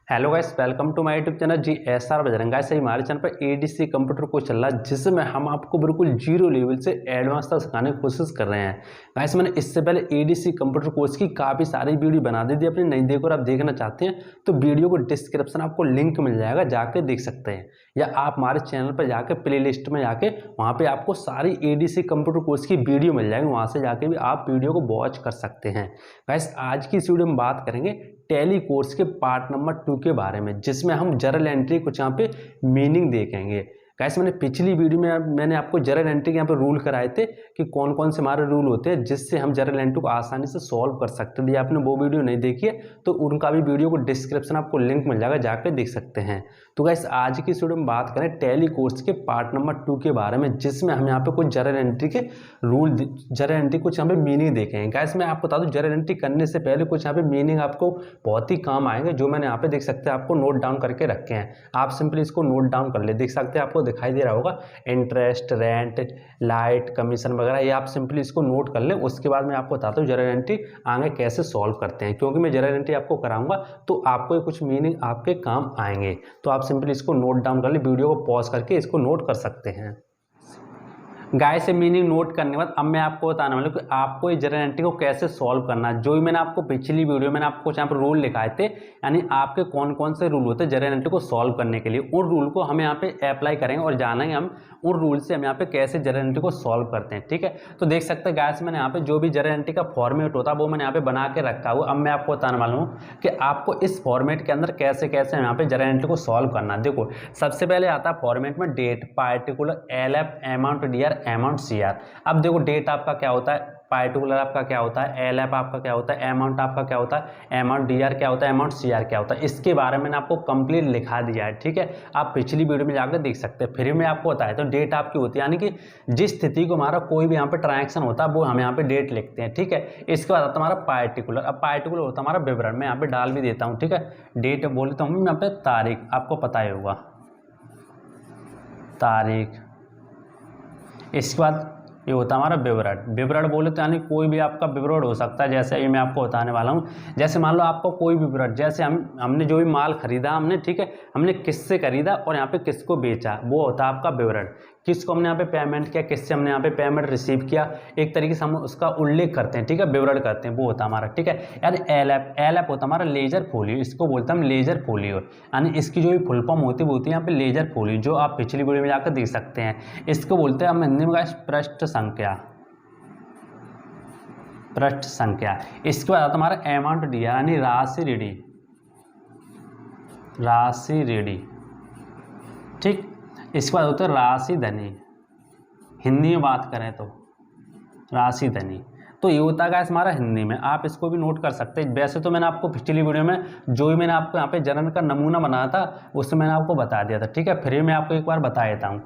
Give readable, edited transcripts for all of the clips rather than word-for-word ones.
Hello guys, welcome to my YouTube channel GSR Bajrang. Guys हमारे channel पर ADC computer course चल रहा है जिसमें हम आपको बिल्कुल जीरो लेवल से एडवांस तक सिखाने की कोशिश कर रहे हैं। गाइस मैंने इससे पहले ADC कंप्यूटर कोर्स की काफ़ी सारी वीडियो बना दी थी, अपनी नहीं देखो और आप देखना चाहते हैं तो वीडियो को डिस्क्रिप्शन आपको लिंक मिल जाएगा, जाके देख सकते हैं। या आप हमारे चैनल पर जाके प्ले लिस्ट में जाके वहाँ पर आपको सारी ADC कंप्यूटर कोर्स की वीडियो मिल जाएगी, वहाँ से जाके भी आप वीडियो को वॉच कर सकते हैं। गाइस आज की इस वीडियो में बात करेंगे टैली कोर्स के पार्ट नंबर 2 के बारे में, जिसमें हम जर्नल एंट्री कुछ यहाँ पे मीनिंग देखेंगे। गाइस मैंने पिछली वीडियो में मैंने आपको जर्नल एंट्री के यहाँ पे रूल कराए थे कि कौन कौन से हमारे रूल होते हैं जिससे हम जर्नल एंट्री को आसानी से सॉल्व कर सकते हैं। यदि आपने वो वीडियो नहीं देखी है तो उनका भी वीडियो को डिस्क्रिप्शन आपको लिंक मिल जाएगा, जाकर देख सकते हैं। तो गाइस आज की इस वीडियो में बात करें टैली कोर्स के पार्ट नंबर 2 के बारे में, जिसमें हम यहाँ पे कुछ जर्नल एंट्री के रूल, जर्नल एंट्री कुछ यहाँ पे मीनिंग देखेंगे। गाइस मैं आपको बता दूं, जर्नल एंट्री करने से पहले कुछ यहाँ पे मीनिंग आपको बहुत ही काम आएंगे, जो मैंने यहाँ पे देख सकते हैं आपको नोट डाउन करके रखे हैं। आप सिंपली इसको नोट डाउन कर ले, देख सकते हैं आपको दिखाई दे रहा होगा इंटरेस्ट, रेंट, लाइट, कमीशन वगैरह, ये आप सिंपली इसको नोट कर लें। उसके बाद मैं आपको बताता हूँ जर्नल एंट्री आगे कैसे सॉल्व करते हैं, क्योंकि मैं जर्नल एंट्री आपको कराऊंगा तो आपको कुछ मीनिंग आपके काम आएंगे। तो आप सिंपली इसको नोट डाउन कर ले, वीडियो को पॉज करके इसको नोट कर सकते हैं। गाइस से मीनिंग नोट करने के बाद अब मैं आपको बताने वाला हूँ कि आपको ये जर्नल एंट्री को कैसे सॉल्व करना है। जो भी मैंने आपको पिछली वीडियो में आपको यहाँ पर रूल लिखाए थे, यानी आपके कौन कौन से रूल होते हैं जर्नल एंट्री को सॉल्व करने के लिए, उन रूल को हम यहाँ पे अप्लाई करेंगे और जानेंगे हम उन रूल से हम यहाँ पे कैसे जर्नल एंट्री को सॉल्व करते हैं। ठीक है, तो देख सकते हैं गाइस मैंने यहाँ पे जो भी जर्नल एंट्री का फॉर्मेट होता है वो मैंने यहाँ पे बना के रखा हुआ। अब मैं आपको बताने वाला हूँ कि आपको इस फॉर्मेट के अंदर कैसे कैसे यहाँ पे जर्नल एंट्री को सॉल्व करना है। देखो सबसे पहले आता है फॉर्मेट में date, particular, LF, amount, DR, amount, CR। अब देखो डेट आपका क्या होता है, पार्टिकुलर आपका क्या होता है, LF आपका क्या होता है, अमाउंट आपका क्या होता है, अमाउंट, DR क्या होता है, अमाउंट, CR क्या होता है, इसके बारे में मैंने आपको कंप्लीट लिखा दिया है। ठीक है, आप पिछली वीडियो में जाकर देख सकते हैं। फिर मैं आपको बताया तो डेट आपकी होती है, यानी कि जिस स्थिति को हमारा कोई भी यहाँ पे ट्रांजैक्शन होता है वो हम यहाँ पे डेट लिखते हैं। ठीक है, इसके बाद आता हमारा पार्टिकुलर। अब पार्टिकुलर होता है हमारा विवरण, मैं यहाँ पे डाल भी देता हूँ। ठीक है, डेट बोलता हूँ यहाँ पे, तारीख आपको पता ही होगा, तारीख। इसके बाद ये होता है हमारा विवरण। विवरण बोले तो यानी कोई भी आपका विवरण हो सकता है, जैसे ये मैं आपको बताने वाला हूँ। जैसे मान लो आपको कोई भी विवरण, जैसे हमने जो भी माल खरीदा हमने, ठीक है, हमने किससे खरीदा और यहाँ पे किसको बेचा, वो होता है आपका विवरण। किसको हमने यहाँ पे पेमेंट किया, किससे हमने यहाँ पे पेमेंट रिसीव किया, एक तरीके से हम उसका उल्लेख करते हैं। ठीक है, विवरण करते हैं, वो होता है हमारा। ठीक है, यानी LF होता है हमारा लेजर फोलियो, इसको बोलते हैं हम लेजर फोलियो, यानी इसकी जो भी फुल फॉर्म होती है वो होती है यहाँ पे लेजर फोलियो, जो आप पिछली वीडियो में जाकर देख सकते हैं। इसको बोलते हैं हम हिंदी में पृष्ठ संख्या, पृष्ठ संख्या। इसके बाद आता हमारा अमाउंट DR, यानी राशि रेडी, राशि रेडी। ठीक, इसके बाद होता है राशि धनी, हिंदी में बात करें तो राशि धनी। तो ये होता है हमारा हिंदी में, आप इसको भी नोट कर सकते हैं। वैसे तो मैंने आपको पिछली वीडियो में जो भी मैंने आपको यहाँ पे जर्नल का नमूना बनाया था उससे मैंने आपको बता दिया था। ठीक है, फिर मैं आपको एक बार बता देता हूँ।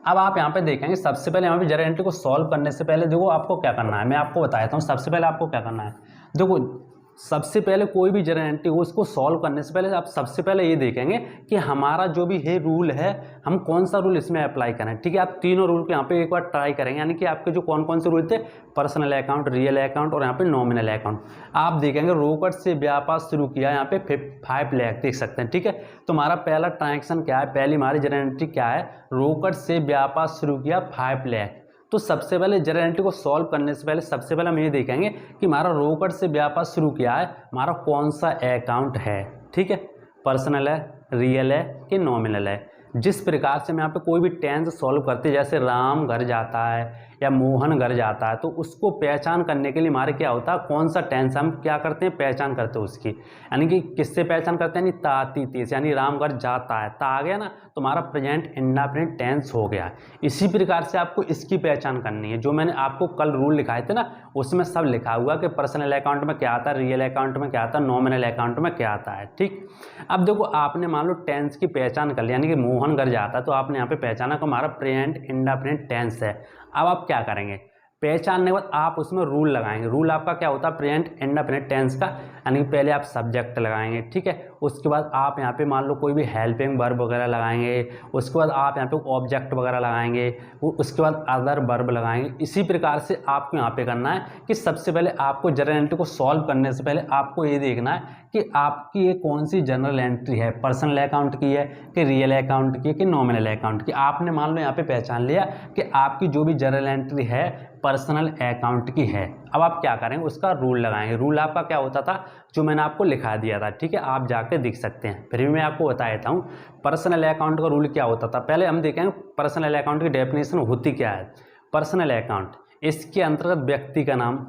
अब आप यहाँ पे देखेंगे सबसे पहले यहाँ पे जर्नल एंट्री को सॉल्व करने से पहले देखो आपको क्या करना है, मैं आपको बता देता हूँ। सबसे पहले आपको क्या करना है, देखो सबसे पहले कोई भी जर्नल एंट्री हो उसको सॉल्व करने से पहले आप सबसे पहले ये देखेंगे कि हमारा जो भी है रूल है, हम कौन सा रूल इसमें अप्लाई करें। ठीक है, आप तीनों रूल को यहाँ पे एक बार ट्राई करेंगे, यानी कि आपके जो कौन कौन से रूल थे, पर्सनल अकाउंट, रियल अकाउंट और यहाँ पे नॉमिनल अकाउंट। आप देखेंगे रोकड़ से व्यापार शुरू किया, यहाँ पे 5 लाख देख सकते हैं। ठीक है, तो हमारा पहला ट्रांजेक्शन क्या है, पहली हमारी जर्नल एंट्री क्या है, रोकड़ से व्यापार शुरू किया 5 लाख। तो सबसे पहले जर्नल एंट्री को सॉल्व करने से पहले सबसे पहले हम ये देखेंगे कि हमारा रोकड़ से व्यापार शुरू किया है, हमारा कौन सा अकाउंट है। ठीक है, पर्सनल है, रियल है कि नॉमिनल है। जिस प्रकार से हम यहाँ पे कोई भी टेंस सॉल्व करते हैं, जैसे राम घर जाता है या मोहन घर जाता है, तो उसको पहचान करने के लिए हमारे क्या होता है, कौन सा टेंस हम क्या करते हैं, पहचान करते हैं उसकी, यानी कि किससे पहचान करते हैं, यानी ताती तीस, यानी राम घर जाता है, ता आ गया ना, तो हमारा प्रेजेंट इंडेफिनिट टेंस हो गया। इसी प्रकार से आपको इसकी पहचान करनी है। जो मैंने आपको कल रूल लिखाए थे ना, उसमें सब लिखा हुआ कि पर्सनल अकाउंट में क्या आता है, रियल अकाउंट में क्या आता है, नॉमिनल अकाउंट में क्या आता है। ठीक, अब देखो आपने मान लो टेंस की पहचान कर ली, यानी कि मोहन घर जाता है, तो आपने यहाँ पे पहचाना कि हमारा प्रेजेंट इंडेफिनिट टेंस है। अब आप क्या करेंगे, पहचानने के बाद आप उसमें रूल लगाएंगे। रूल आपका क्या होता है, प्रेजेंट इंडेफिनिट टेंस का, यानी कि पहले आप सब्जेक्ट लगाएंगे, ठीक है। उसके बाद आप यहाँ पे मान लो कोई भी हेल्पिंग वर्ब वगैरह लगाएंगे, उसके बाद आप यहाँ पे ऑब्जेक्ट वगैरह लगाएंगे, उसके बाद अदर वर्ब लगाएंगे। इसी प्रकार से आपको यहाँ पे करना है कि सबसे पहले आपको जर्नल एंट्री को सॉल्व करने से पहले आपको ये देखना है कि आपकी ये कौन सी जर्नल एंट्री है, पर्सनल अकाउंट की है कि रियल अकाउंट की है कि नॉमिनल अकाउंट की। आपने मान लो यहाँ पे पहचान लिया कि आपकी जो भी जर्नल एंट्री है पर्सनल अकाउंट की है। अब आप क्या करेंगे, उसका रूल लगाएंगे। रूल आपका क्या होता था, जो मैंने आपको लिखा दिया था, ठीक है, आप जाके देख सकते हैं। फिर भी मैं आपको बता देता हूँ पर्सनल अकाउंट का रूल क्या होता था। पहले हम देखेंगे पर्सनल अकाउंट की डेफिनेशन होती क्या है। पर्सनल अकाउंट, इसके अंतर्गत व्यक्ति का नाम,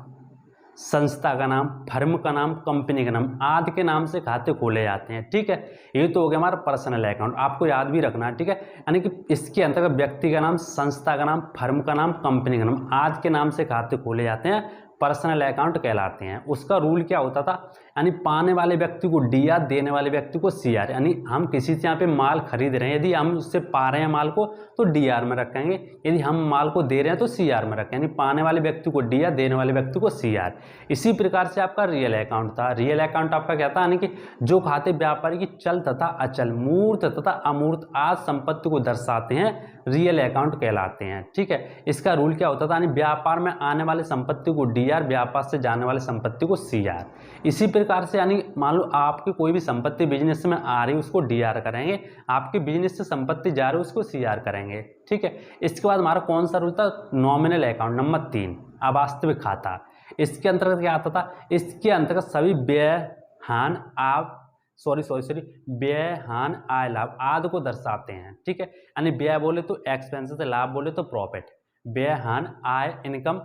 संस्था का नाम, फर्म का नाम, कंपनी का नाम आदि के नाम से खाते खोले जाते हैं, ठीक है। ये तो हो गया हमारा पर्सनल अकाउंट, आपको याद भी रखना है, ठीक है। यानी कि इसके अंतर्गत व्यक्ति का नाम, संस्था का नाम, फर्म का नाम, कंपनी का नाम आदि के नाम से खाते खोले जाते हैं, पर्सनल अकाउंट कहलाते हैं। उसका रूल क्या होता था, यानी पाने वाले व्यक्ति को डीआर, देने वाले व्यक्ति को सीआर। यानी हम किसी से यहाँ पे माल खरीद रहे हैं, यदि हम उससे पा रहे हैं माल को तो डीआर में रखेंगे, यदि हम माल को दे रहे हैं तो सीआर में रखेंगे। यानी पाने वाले व्यक्ति को डीआर, देने वाले व्यक्ति को सीआर। इसी प्रकार से आपका रियल अकाउंट था। रियल अकाउंट आपका क्या था, यानी कि जो खाते व्यापारी की चल तथा अचल, मूर्त तथा अमूर्त आदि संपत्ति को दर्शाते हैं, रियल अकाउंट कहलाते हैं, ठीक है। इसका रूल क्या होता था, यानी व्यापार में आने वाली संपत्ति को डीआर, व्यापार से जाने वाली संपत्ति को सीआर। इसी प्रकार से यानी मान लो आपकी कोई भी संपत्ति बिजनेस में आ रही है उसको डीआर करेंगे, आपके बिजनेस से संपत्ति जा रही है उसको सीआर करेंगे, ठीक है। इसके बाद हमारा कौन सा रूल था, नॉमिनल अकाउंट नंबर 3, अवास्तविक खाता। इसके अंतर्गत क्या आता था, इसके अंतर्गत सभी व्यय, हान, व्यय, हान, आय, लाभ आदि को दर्शाते हैं, ठीक है। यानी व्यय बोले तो एक्सपेंसेस, लाभ बोले तो प्रॉफिट। व्यय, हान, आय, इनकम,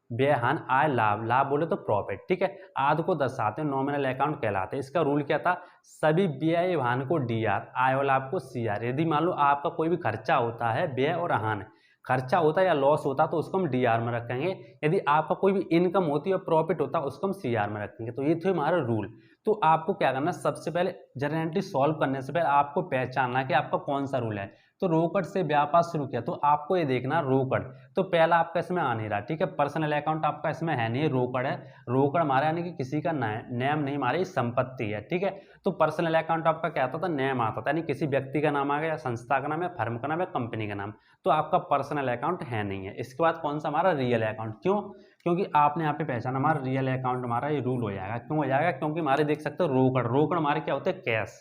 व्यय, हान, आय, लाभ, लाभ बोले तो प्रॉफिट, ठीक है, आदि को दर्शाते हैं, नॉमिनल अकाउंट कहलाते हैं। इसका रूल क्या था, सभी व्यय हान को डीआर, आय और लाभ को सीआर। यदि मान लो आपका कोई भी खर्चा होता है, व्यय और हान, खर्चा होता है या लॉस होता है तो उसको हम डीआर में रखेंगे। यदि आपका कोई भी इनकम होती है और प्रॉफिट होता है उसको हम सीआर में रखेंगे। तो ये थे हमारे रूल। तो आपको क्या करना है, सबसे पहले जर्नल एंट्री सॉल्व करने से पहले आपको पहचानना है कि आपका कौन सा रूल है। तो रोकड़ से व्यापार शुरू किया तो आपको ये देखना रोकड़, तो पहला आपका इसमें आ नहीं रहा, ठीक है। पर्सनल अकाउंट आपका इसमें है नहीं, रोकड़ है। रोकड़ हमारा यानी कि किसी का नेम नहीं, हमारी संपत्ति है, ठीक है। तो पर्सनल अकाउंट आपका क्या आता था, नेम आता था, यानी किसी व्यक्ति का नाम आ गया, संस्था का नाम है, फर्म का नाम है, कंपनी का नाम। तो आपका पर्सनल अकाउंट है नहीं है। इसके बाद कौन सा हमारा रियल अकाउंट, क्यों, क्योंकि आपने यहाँ पे पहचाना हमारा रियल अकाउंट हमारा ये रूल हो जाएगा। क्यों हो जाएगा, क्योंकि हमारे देख सकते हो रोकड़, रोकड़ हमारे क्या होते हैं, कैश,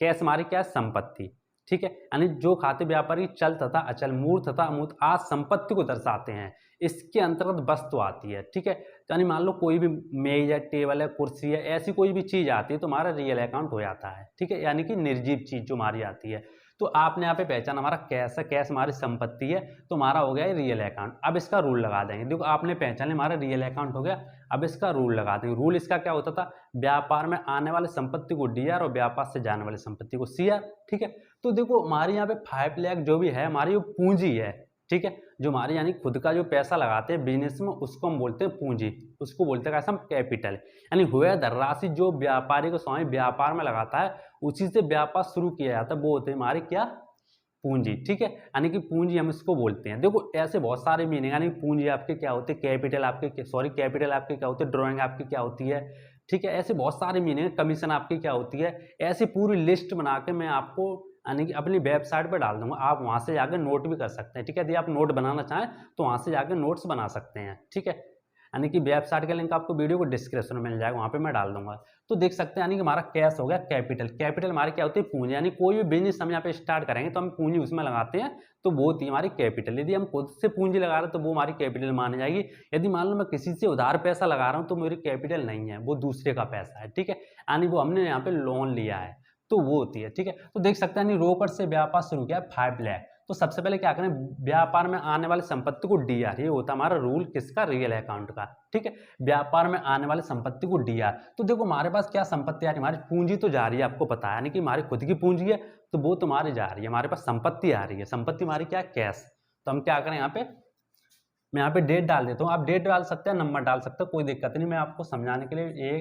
कैश हमारी क्या है, संपत्ति, ठीक है। यानी जो खाते व्यापारी चल तथा अचल, मूर्त तथा अमूर्त आज संपत्ति को दर्शाते हैं, इसके अंतर्गत वस्तु आती है, ठीक है। यानी मान लो कोई भी मेज है, टेबल है, कुर्सी है, ऐसी कोई भी चीज आती है तो हमारा रियल अकाउंट हो जाता है, ठीक है। यानी कि निर्जीव चीज जो हमारी आती है। तो आपने यहाँ पे पहचान हमारा कैश है, कैश हमारी संपत्ति है, तो हमारा हो गया रियल अकाउंट। अब इसका रूल लगा देंगे। देखो आपने पहचान लिया हमारा रियल अकाउंट हो गया, अब इसका रूल लगा देंगे। रूल इसका क्या होता था, व्यापार में आने वाली संपत्ति को डीआर और व्यापार से जाने वाली संपत्ति को सीआर, ठीक है। तो देखो हमारे यहाँ पे 5 लाख जो भी है हमारी वो पूंजी है, ठीक है। जो हमारी यानी खुद का जो पैसा लगाते हैं बिजनेस में उसको हम बोलते हैं पूंजी, उसको बोलते हैं हम कैपिटल। यानी हुए धनराशि जो व्यापारी को स्वयं व्यापार में लगाता है उसी से व्यापार शुरू किया जाता है, वो होते हैं हमारी क्या, पूंजी, ठीक है। यानी कि पूंजी हम इसको बोलते हैं। देखो ऐसे बहुत सारे मीनिंग, यानी पूंजी आपके क्या होते हैं, कैपिटल आपके कैपिटल आपके क्या होते हैं, ड्राइंग आपकी क्या होती है, ठीक है। ऐसे बहुत सारे मीनिंग, कमीशन आपकी क्या होती है, ऐसी पूरी लिस्ट बना के मैं आपको यानी कि अपनी वेबसाइट पर डाल दूंगा, आप वहां से जाकर नोट भी कर सकते हैं, ठीक है। यदि आप नोट बनाना चाहें तो वहां से जाकर नोट्स बना सकते हैं, ठीक है। यानी कि वेबसाइट का लिंक आपको वीडियो को डिस्क्रिप्शन में मिल जाएगा, वहां पे मैं डाल दूंगा। तो देख सकते हैं यानी कि हमारा कैश हो गया कैपिटल, कैपिटल हमारी क्या होती है, पूंजी। यानी कोई भी बिजनेस हम यहाँ पे स्टार्ट करेंगे तो हम पूंजी उसमें लगाते हैं, तो वो होती है हमारी कैपिटल। यदि हम खुद से पूंजी लगा रहे हैं तो वो हमारी कैपिटल मानी जाएगी। यदि मान लो मैं किसी से उधार पैसा लगा रहा हूँ तो मेरी कैपिटल नहीं है, वो दूसरे का पैसा है, ठीक है। यानी वो हमने यहाँ पे लोन लिया है तो वो होती है, ठीक है। तो देख सकते हैं रोकड़ से व्यापार शुरू किया 5 लाख। तो सबसे पहले क्या करें, व्यापार में आने वाली संपत्ति को डीआर, ये होता है हमारा रूल किसका, रियल अकाउंट का, ठीक है। व्यापार में आने वाली संपत्ति को डीआर। तो देखो हमारे पास क्या संपत्ति आ रही है, हमारी पूंजी तो जा रही है, आपको पता है, यानी कि हमारी खुद की पूंजी है तो वो तुम्हारी जा रही है, हमारे पास संपत्ति आ रही है, संपत्ति हमारी क्या है, कैश। तो हम क्या करें, यहाँ पे मैं यहाँ पे डेट डाल देता हूँ, आप डेट डाल सकते हैं, नंबर डाल सकते हैं, कोई दिक्कत नहीं। मैं आपको समझाने के लिए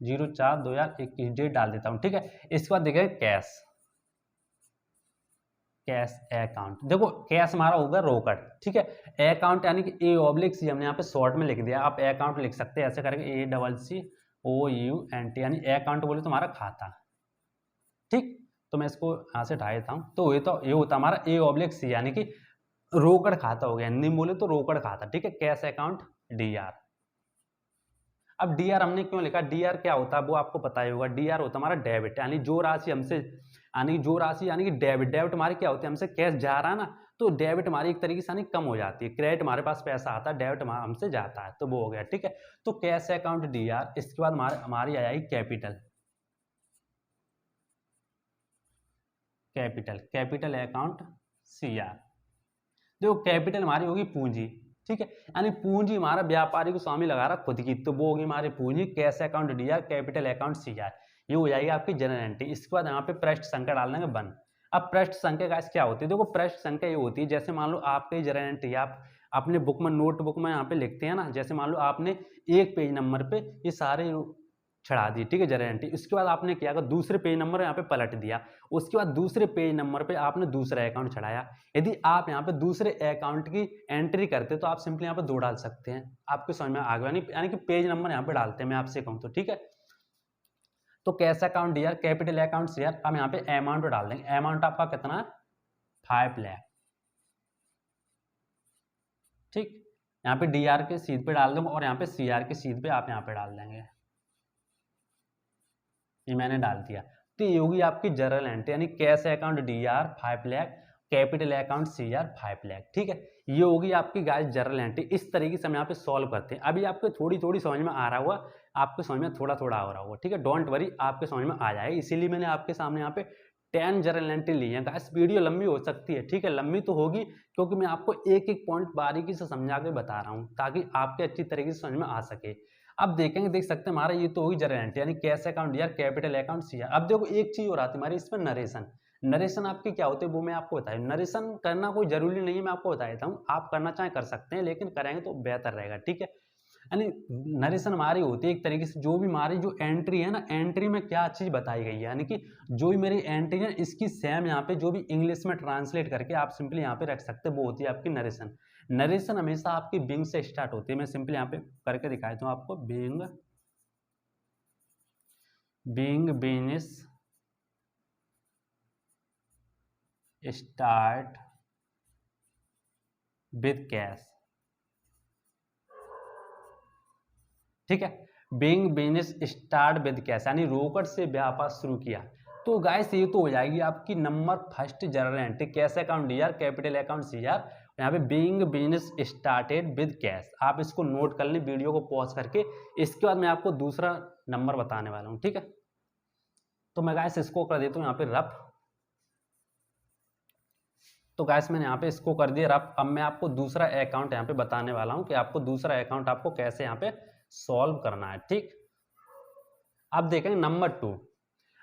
1/04/2021 डेट डाल देता हूँ, ठीक है। इसके बाद देखें कैश, कैश अकाउंट। देखो कैश हमारा होगा रोकड़, ठीक है। अकाउंट यानी कि A/C हमने यहाँ पे शॉर्ट में लिख दिया, आप अकाउंट लिख सकते हैं ऐसे करके ACC OUNT यानी अकाउंट बोले तुम्हारा खाता, ठीक। तो मैं इसको यहाँ से हटा देता हूँ। तो ये होता हमारा A/C यानी कि रोकड़ खाता हो गया, हिंदी में बोले तो रोकड़ खाता, ठीक है। Cash account DR। अब DR हमने क्यों लिखा, DR क्या होता है वो आपको पता ही होगा। DR होता है हमारा डेबिट, यानी जो राशि हमसे यानी कि डेबिट हमारी क्या होती है, हमसे कैश जा रहा है ना, तो डेबिट हमारी एक तरीके से यानी कम हो जाती है। क्रेडिट हमारे पास पैसा आता है, डेबिट हमसे जाता है, तो वो हो गया, ठीक है। तो कैश अकाउंट DR। इसके बाद हमारी आएगी कैपिटल अकाउंट CR। देखो कैपिटल हमारी होगी पूंजी, ठीक है, यानी पूंजी हमारा व्यापारी को स्वामी लगा रहा खुद की, तो वो होगी हमारी पूंजी। Cash account DR, capital account CR, ये हो जाएगी आपकी जनरल एंट्री। इसके बाद यहाँ पे पृष्ठ संख्या डाल देंगे 1। अब पृष्ठ संख्या गाइस क्या होती है, देखो पृष्ठ संख्या ये होती है, जैसे मान लो आपकी जनरल एंट्री आप अपने बुक में नोटबुक में यहाँ पे लिखते हैं ना, जैसे मान लो आपने एक पेज नंबर पे ये सारे चढ़ा दी, ठीक है, जनरल एंट्री। इसके बाद आपने क्या किया, दूसरे पेज नंबर यहाँ पे पलट दिया, उसके बाद दूसरे पेज नंबर पे आपने दूसरा अकाउंट चढ़ाया। यदि आप यहाँ पे दूसरे अकाउंट की एंट्री करते तो आप सिंपली यहाँ पे 2 डाल सकते हैं, आपके समझ में आ गया, यानी कि पेज नंबर यहाँ पे डालते हैं, मैं आपसे कहूँ तो, ठीक है। तो cash account DR, capital account CR। अब यहाँ पे अमाउंट डाल देंगे, अमाउंट आपका कितना है, 5 लाख, ठीक। यहाँ पे DR के सीध पे डाल दूंगा और यहाँ पे CR के सीध पे आप यहाँ पे डाल देंगे, ये मैंने डाल दिया। तो ये होगी आपकी जनरल एंट्री, यानी cash account DR 5 lakh, capital account CR 5 lakh, ठीक है। ये होगी आपकी गाइस जनरल एंट्री। इस तरीके से हम यहाँ पे सॉल्व करते हैं। अभी आपको थोड़ी समझ में आ रहा होगा, आपके समझ में थोड़ा हो रहा होगा, ठीक है, डोंट वरी, आपके समझ में आ जाएगा। इसीलिए मैंने आपके सामने यहाँ पे 10 जनरल एंट्री ली है। गाइस वीडियो लंबी हो सकती है, ठीक है, लंबी तो होगी क्योंकि मैं आपको एक एक पॉइंट बारीकी से समझा के बता रहा हूँ ताकि आपके अच्छी तरीके से समझ में आ सके। अब देखेंगे, देख सकते हैं हमारा ये तो होगी जनरल एंट्री, यानी cash account DR, capital account CR। अब देखो एक चीज और आती है हमारी इसमें, नरेशन आपके क्या होते हैं वो मैं आपको बताया। नरेशन करना कोई जरूरी नहीं है, मैं आपको बता देता हूँ, आप करना चाहे कर सकते हैं, लेकिन करेंगे तो बेहतर रहेगा, ठीक है। यानी नरेशन हमारी होती है एक तरीके से, जो भी हमारी जो एंट्री है ना, एंट्री में क्या चीज बताई गई है, यानी कि जो भी मेरी एंट्री है इसकी सेम यहाँ पे जो भी इंग्लिश में ट्रांसलेट करके आप सिंपली यहाँ पे रख सकते हैं, वो होती है आपकी नरेशन। नरेशन हमेशा आपकी बीइंग से स्टार्ट होती है। मैं सिंपली यहाँ पे करके दिखा देता हूँ आपको, being business start with cash, ठीक है। Being business start with cash, यानी रोकड़ से व्यापार शुरू किया। तो गाइस ये तो हो जाएगी आपकी number first general entry, cash account DR, capital account CR। यहाँ पे being business started with cash, आप इसको नोट कर लें वीडियो को पॉज करके। इसके बाद मैं आपको दूसरा नंबर बताने वाला हूँ, ठीक है। तो मैं गाइस इसको कर देता हूँ यहाँ पे रफ। तो गाइस मैंने यहाँ पे इसको कर दिया रफ। अब मैं आपको दूसरा अकाउंट यहाँ पे बताने वाला हूँ कि आपको दूसरा अकाउंट आपको कैसे यहाँ पे सॉल्व करना है, ठीक। अब देखेंगे नंबर 2,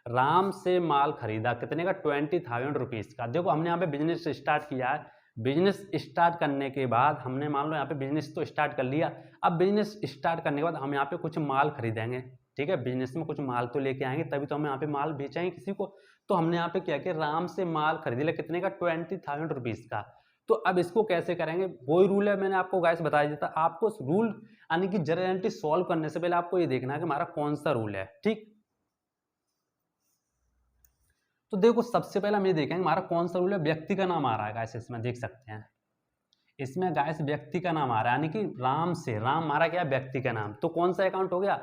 राम से माल खरीदा कितने का, 20,000 रुपीज का। देखो हमने यहाँ पे बिजनेस स्टार्ट किया है, बिजनेस स्टार्ट करने के बाद हमने मान लो यहाँ पे बिजनेस तो स्टार्ट कर लिया। अब बिजनेस स्टार्ट करने के बाद हम यहाँ पे कुछ माल खरीदेंगे, ठीक है, बिजनेस में कुछ माल तो लेके आएंगे तभी तो हम यहाँ पे माल बेचेंगे किसी को। तो हमने यहाँ पे क्या किया, राम से माल खरीद लिया कितने का, 20,000 रुपीज का। तो अब इसको कैसे करेंगे, वही रूल है मैंने आपको गाइस बता दिया था। आपको रूल यानी कि जनरल एंट्री सॉल्व करने से पहले आपको ये देखना है कि हमारा कौन सा रूल है, ठीक। तो देखो सबसे पहले हम ये देखेंगे हमारा कौन सा रूल है, व्यक्ति का नाम आ रहा है गाइस, इसमें देख सकते हैं, इसमें गाइस व्यक्ति का नाम आ रहा है, यानी कि राम से, राम हमारा क्या है, व्यक्ति का नाम। तो कौन सा अकाउंट हो गया,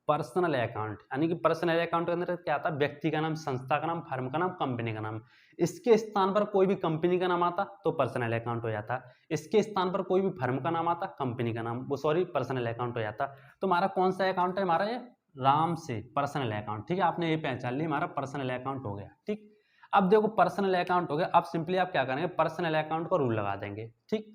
पर्सनल अकाउंट, यानी कि पर्सनल अकाउंट के अंदर क्या आता है, व्यक्ति का नाम, संस्था का नाम, फर्म का नाम, कंपनी का नाम। इसके स्थान पर कोई भी कंपनी का नाम आता तो पर्सनल अकाउंट हो जाता, इसके स्थान पर कोई भी फर्म का नाम आता कंपनी का नाम, वो सॉरी पर्सनल अकाउंट हो जाता। तो हमारा कौन सा अकाउंट है, हमारा ये राम से पर्सनल अकाउंट, ठीक है, आपने ये पहचान लिया, हमारा पर्सनल अकाउंट हो गया, ठीक। अब देखो पर्सनल अकाउंट हो गया, अब सिंपली आप क्या करेंगे, पर्सनल अकाउंट का रूल लगा देंगे, ठीक।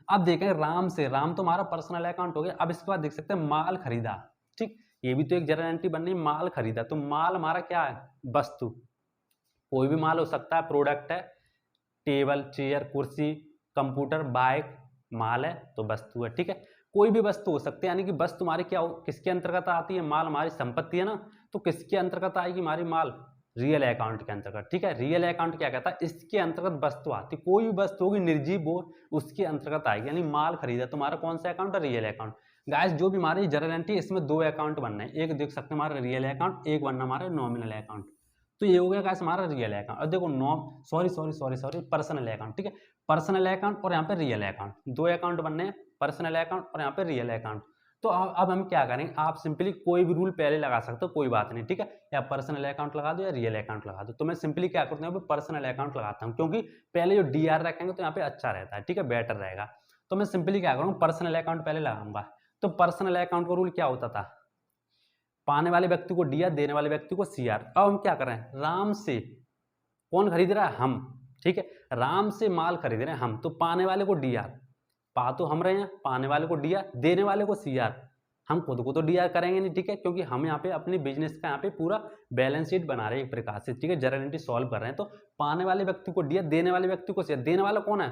अब देखेंगे राम से, राम तो हमारा पर्सनल अकाउंट हो गया। अब इसके बाद देख सकते हैं माल खरीदा, ठीक, ये भी तो एक जनरल एंट्री बननी, माल खरीदा। तो माल हमारा क्या है, वस्तु, कोई भी माल हो सकता है, प्रोडक्ट है, टेबल, चेयर, कुर्सी, कंप्यूटर, बाइक, माल है तो वस्तु है, ठीक है, कोई भी वस्तु हो सकती है। यानी कि वस्तु तुम्हारी क्या किसके अंतर्गत आती है, माल हमारी संपत्ति है ना, तो किसके अंतर्गत आएगी हमारी माल, रियल अकाउंट के अंतर्गत, ठीक है। रियल अकाउंट क्या कहता है, इसके अंतर्गत वस्तु आती, कोई भी वस्तु होगी निर्जीव वो उसके अंतर्गत आएगी, यानी माल खरीदा तुम्हारा कौन सा अकाउंट है, रियल अकाउंट। गाइस जो भी हमारी जर्नल एंट्री, इसमें दो अकाउंट बनना है, एक देख सकते हैं हमारा रियल अकाउंट, एक बनना हमारा नॉमिनल अकाउंट। तो ये हो गया गाइस हमारा रियल अकाउंट। और देखो पर्सनल अकाउंट, ठीक है, पर्सनल अकाउंट और यहाँ पे रियल अकाउंट, दो अकाउंट बनने हैं, पर्सनल अकाउंट और यहाँ पे रियल अकाउंट। तो अब हम क्या करेंगे, आप सिंपली कोई भी रूल पहले लगा सकते हो, कोई बात नहीं, ठीक है, या पर्सनल अकाउंट लगा दो या रियल अकाउंट लगा दो। तो मैं सिंपली क्या करता हूँ, पर्सनल अकाउंट लगाता हूँ, क्योंकि पहले जो डीआर रखेंगे तो यहाँ पे अच्छा रहता है, ठीक है, बेटर रहेगा। तो मैं सिंपली क्या करूँगा, पर्सनल अकाउंट पहले लगाऊंगा। तो पर्सनल अकाउंट का रूल क्या होता था, पाने वाले व्यक्ति को डीआर, देने वाले व्यक्ति को सीआर। अब हम क्या करें, राम से कौन खरीद रहा है, हम, ठीक है, राम से माल खरीद रहे हैं हम, तो पाने वाले को डीआर, पा तो हम रहे हैं, पाने वाले को डीआर, देने वाले को सीआर। हम खुद को तो डीआर करेंगे नहीं, ठीक है, क्योंकि हम यहाँ पे अपने बिजनेस का यहाँ पे पूरा बैलेंस शीट बना रहे हैं एक प्रकार से, ठीक है, जर्नल एंट्री सॉल्व कर रहे हैं। तो पाने वाले व्यक्ति को डीआर, देने वाले व्यक्ति को सीआर। देने वाला कौन है,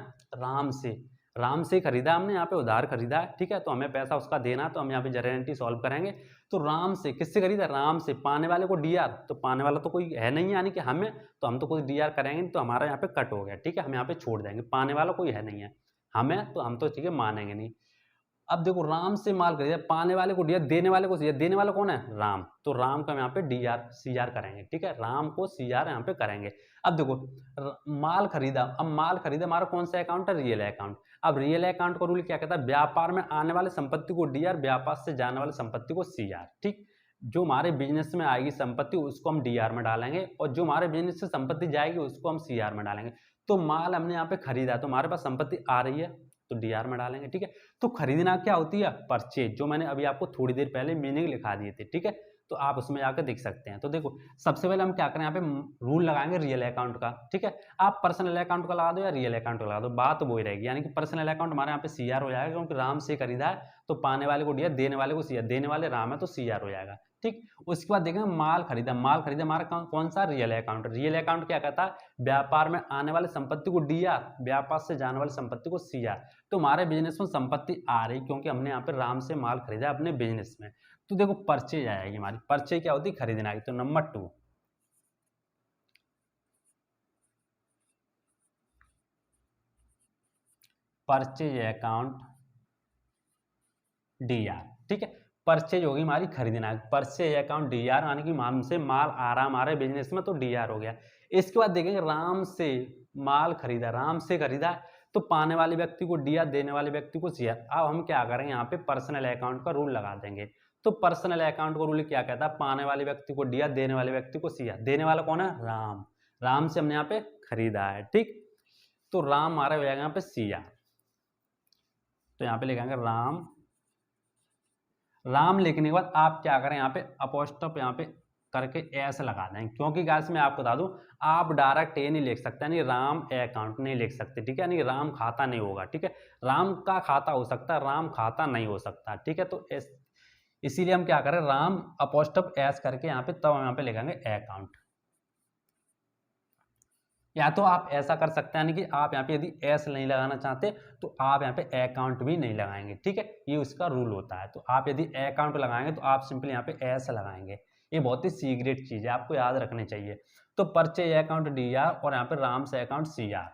राम से खरीदा हमने, यहाँ पे उधार खरीदा है, ठीक है, तो हमें पैसा उसका देना, तो हम यहाँ पे जर्नल एंट्री सॉल्व करेंगे। तो राम से, किससे खरीदा, राम से, पाने वाले को डीआर, तो पाने वाला तो कोई है नहीं, यानी कि हमें, तो हम तो कोई डीआर करेंगे नहीं, तो हमारा यहाँ पे कट हो गया, ठीक है, हम यहाँ पे छोड़ देंगे, पाने वाला कोई है नहीं है, हमें तो हम तो ठीक है मानेंगे नहीं। अब देखो राम से माल खरीदा, पाने वाले को डीआर, देने वाले को सीआर। देने वाला कौन है, राम, तो राम का यहाँ पे डीआर सीआर करेंगे, ठीक है, राम को सीआर यहाँ पे करेंगे। अब देखो माल खरीदा, अब माल खरीदा हमारा कौन सा अकाउंट है, रियल अकाउंट। अब रियल अकाउंट का रूल क्या कहता है, व्यापार में आने वाले संपत्ति को डीआर, व्यापार से जाने वाली संपत्ति को सीआर, ठीक। जो हमारे बिजनेस में आएगी संपत्ति उसको हम डीआर में डालेंगे, और जो हमारे बिजनेस से संपत्ति जाएगी उसको हम सीआर में डालेंगे। तो माल हमने यहाँ पे खरीदा, तो हमारे पास संपत्ति आ रही है, तो डीआर में डालेंगे, ठीक है। तो खरीदना क्या होती है, परचेज, जो मैंने अभी आपको थोड़ी देर पहले मीनिंग लिखा दिए थे, ठीक है, तो आप उसमें जाकर देख सकते हैं। तो देखो सबसे पहले हम क्या करें, यहाँ पे रूल लगाएंगे रियल अकाउंट का, ठीक है, आप पर्सनल अकाउंट का लगा दो या रियल अकाउंट का लगा दो, बात वही रहेगी, यानी कि पर्सनल अकाउंट हमारे यहाँ पे सीआर हो जाएगा, क्योंकि राम से खरीदा है, तो पाने वाले को डीआर, देने वाले को सीआर, देने वाले राम है तो सीआर हो जाएगा, ठीक। उसके बाद देखेंगे माल खरीदा, माल खरीदा हमारा कौन सा, रियल अकाउंट। रियल अकाउंट क्या कहता है, व्यापार में आने वाली संपत्ति को डीआर, व्यापार से जाने वाली संपत्ति को सीआर। तो हमारे बिजनेस में संपत्ति आ रही, क्योंकि हमने यहाँ पे राम से माल खरीदा अपने बिजनेस में। तो देखो परचेज आएगी हमारी, परचेज क्या होती है, खरीदना की। तो नंबर 2 परचेज अकाउंट डीआर, ठीक है, परचेज होगी हमारी खरीदना, परचेज अकाउंट डीआर, यानी कि हमसे माल आ रहा हमारे बिजनेस में, तो डीआर हो गया। इसके बाद देखेंगे राम से माल खरीदा, राम से खरीदा, तो पाने वाले व्यक्ति को डीआर, देने वाले व्यक्ति को सीआर। अब हम क्या करेंगे, यहाँ पे पर्सनल अकाउंट का रूल लगा देंगे। तो पर्सनल अकाउंट का रूल क्या कहता है, पाने वाले व्यक्ति को डीआर, देने वाले व्यक्ति को सीआर। देने वाला कौन है, राम, राम से हमने यहाँ पे खरीदा है, ठीक। तो राम हमारा हो जाएगा यहाँ पे सीआर, तो यहाँ पे लिखेंगे राम। राम लिखने के बाद आप क्या करें, यहाँ पे अपोस्ट्रोफ यहाँ पे करके एस लगा दें, क्योंकि गाइस मैं आपको बता दूं, आप डायरेक्ट ये नहीं लिख सकते, यानी राम अकाउंट नहीं लिख सकते, ठीक है, यानी राम खाता नहीं होगा, ठीक है, राम का खाता हो सकता है, राम खाता नहीं हो सकता, ठीक है। तो इसीलिए हम क्या करें, राम अपोस्ट्रोफ एस करके यहाँ पे, तब हम यहाँ पे लिखेंगे अकाउंट। या तो आप ऐसा कर सकते हैं, यानी कि आप यहाँ पे यदि एस नहीं लगाना चाहते तो आप यहाँ पे अकाउंट भी नहीं लगाएंगे, ठीक है, ये उसका रूल होता है। तो आप यदि अकाउंट लगाएंगे तो आप सिंपली यहाँ पे एस लगाएंगे, ये बहुत ही सीक्रेट चीज है, आपको याद रखनी चाहिए। तो परचेज अकाउंट डीआर और यहाँ पे राम से अकाउंट सीआर,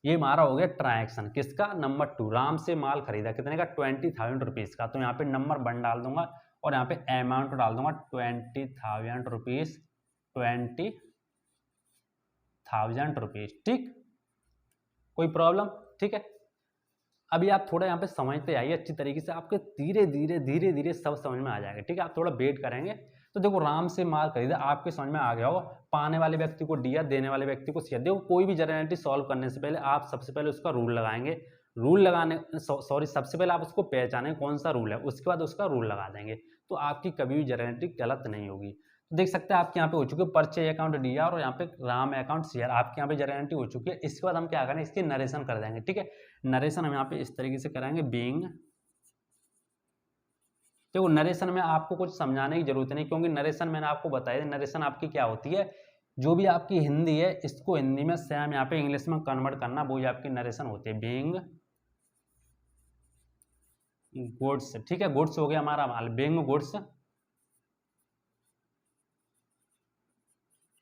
ये हमारा हो गया ट्रांजेक्शन किसका, नंबर 2, राम से माल खरीदा कितने का, 20,000 रुपीज का। तो यहाँ पे नंबर 1 डाल दूंगा और यहाँ पे अमाउंट डाल दूंगा 20,000 रुपीज, 20,000 रुपीज, ठीक, कोई प्रॉब्लम, ठीक है। अभी आप थोड़ा यहाँ पे समझते आइए अच्छी तरीके से, आपके धीरे धीरे सब समझ में आ जाएगा, ठीक है, आप थोड़ा वेट करेंगे। तो देखो राम से माल खरीदा, आपके समझ में आ गया हो, पाने वाले व्यक्ति को डीआर, देने वाले व्यक्ति को सीआर। देखो कोई भी जर्नल एंट्री सॉल्व करने से पहले आप सबसे पहले उसका रूल लगाएंगे, रूल लगाने सॉरी सबसे पहले आप उसको पहचानें कौन सा रूल है, उसके बाद उसका रूल लगा देंगे, तो आपकी कभी भी जर्नल एंट्री गलत नहीं होगी। तो देख सकते हैं आपके यहाँ पे हो चुके परचेज अकाउंट डीआर और यहाँ पे राम अकाउंट सीआर, आपके यहाँ पे जर्नल एंट्री हो चुकी है। इसके बाद हम क्या करें, इसके नरेशन कर देंगे, ठीक है, नरेशन हम यहाँ पे इस तरीके से कराएंगे, बीइंग। देखो नरेशन में आपको कुछ समझाने की जरूरत नहीं, क्योंकि नरेशन मैंने आपको बताया, नरेशन आपकी क्या होती है, जो भी आपकी हिंदी है इसको हिंदी में सेम यहाँ पे इंग्लिश में कन्वर्ट करना, वो ही आपकी नरेशन होती है, बीइंग गुड्स, ठीक है, गुड्स हो गया हमारा माल, being goods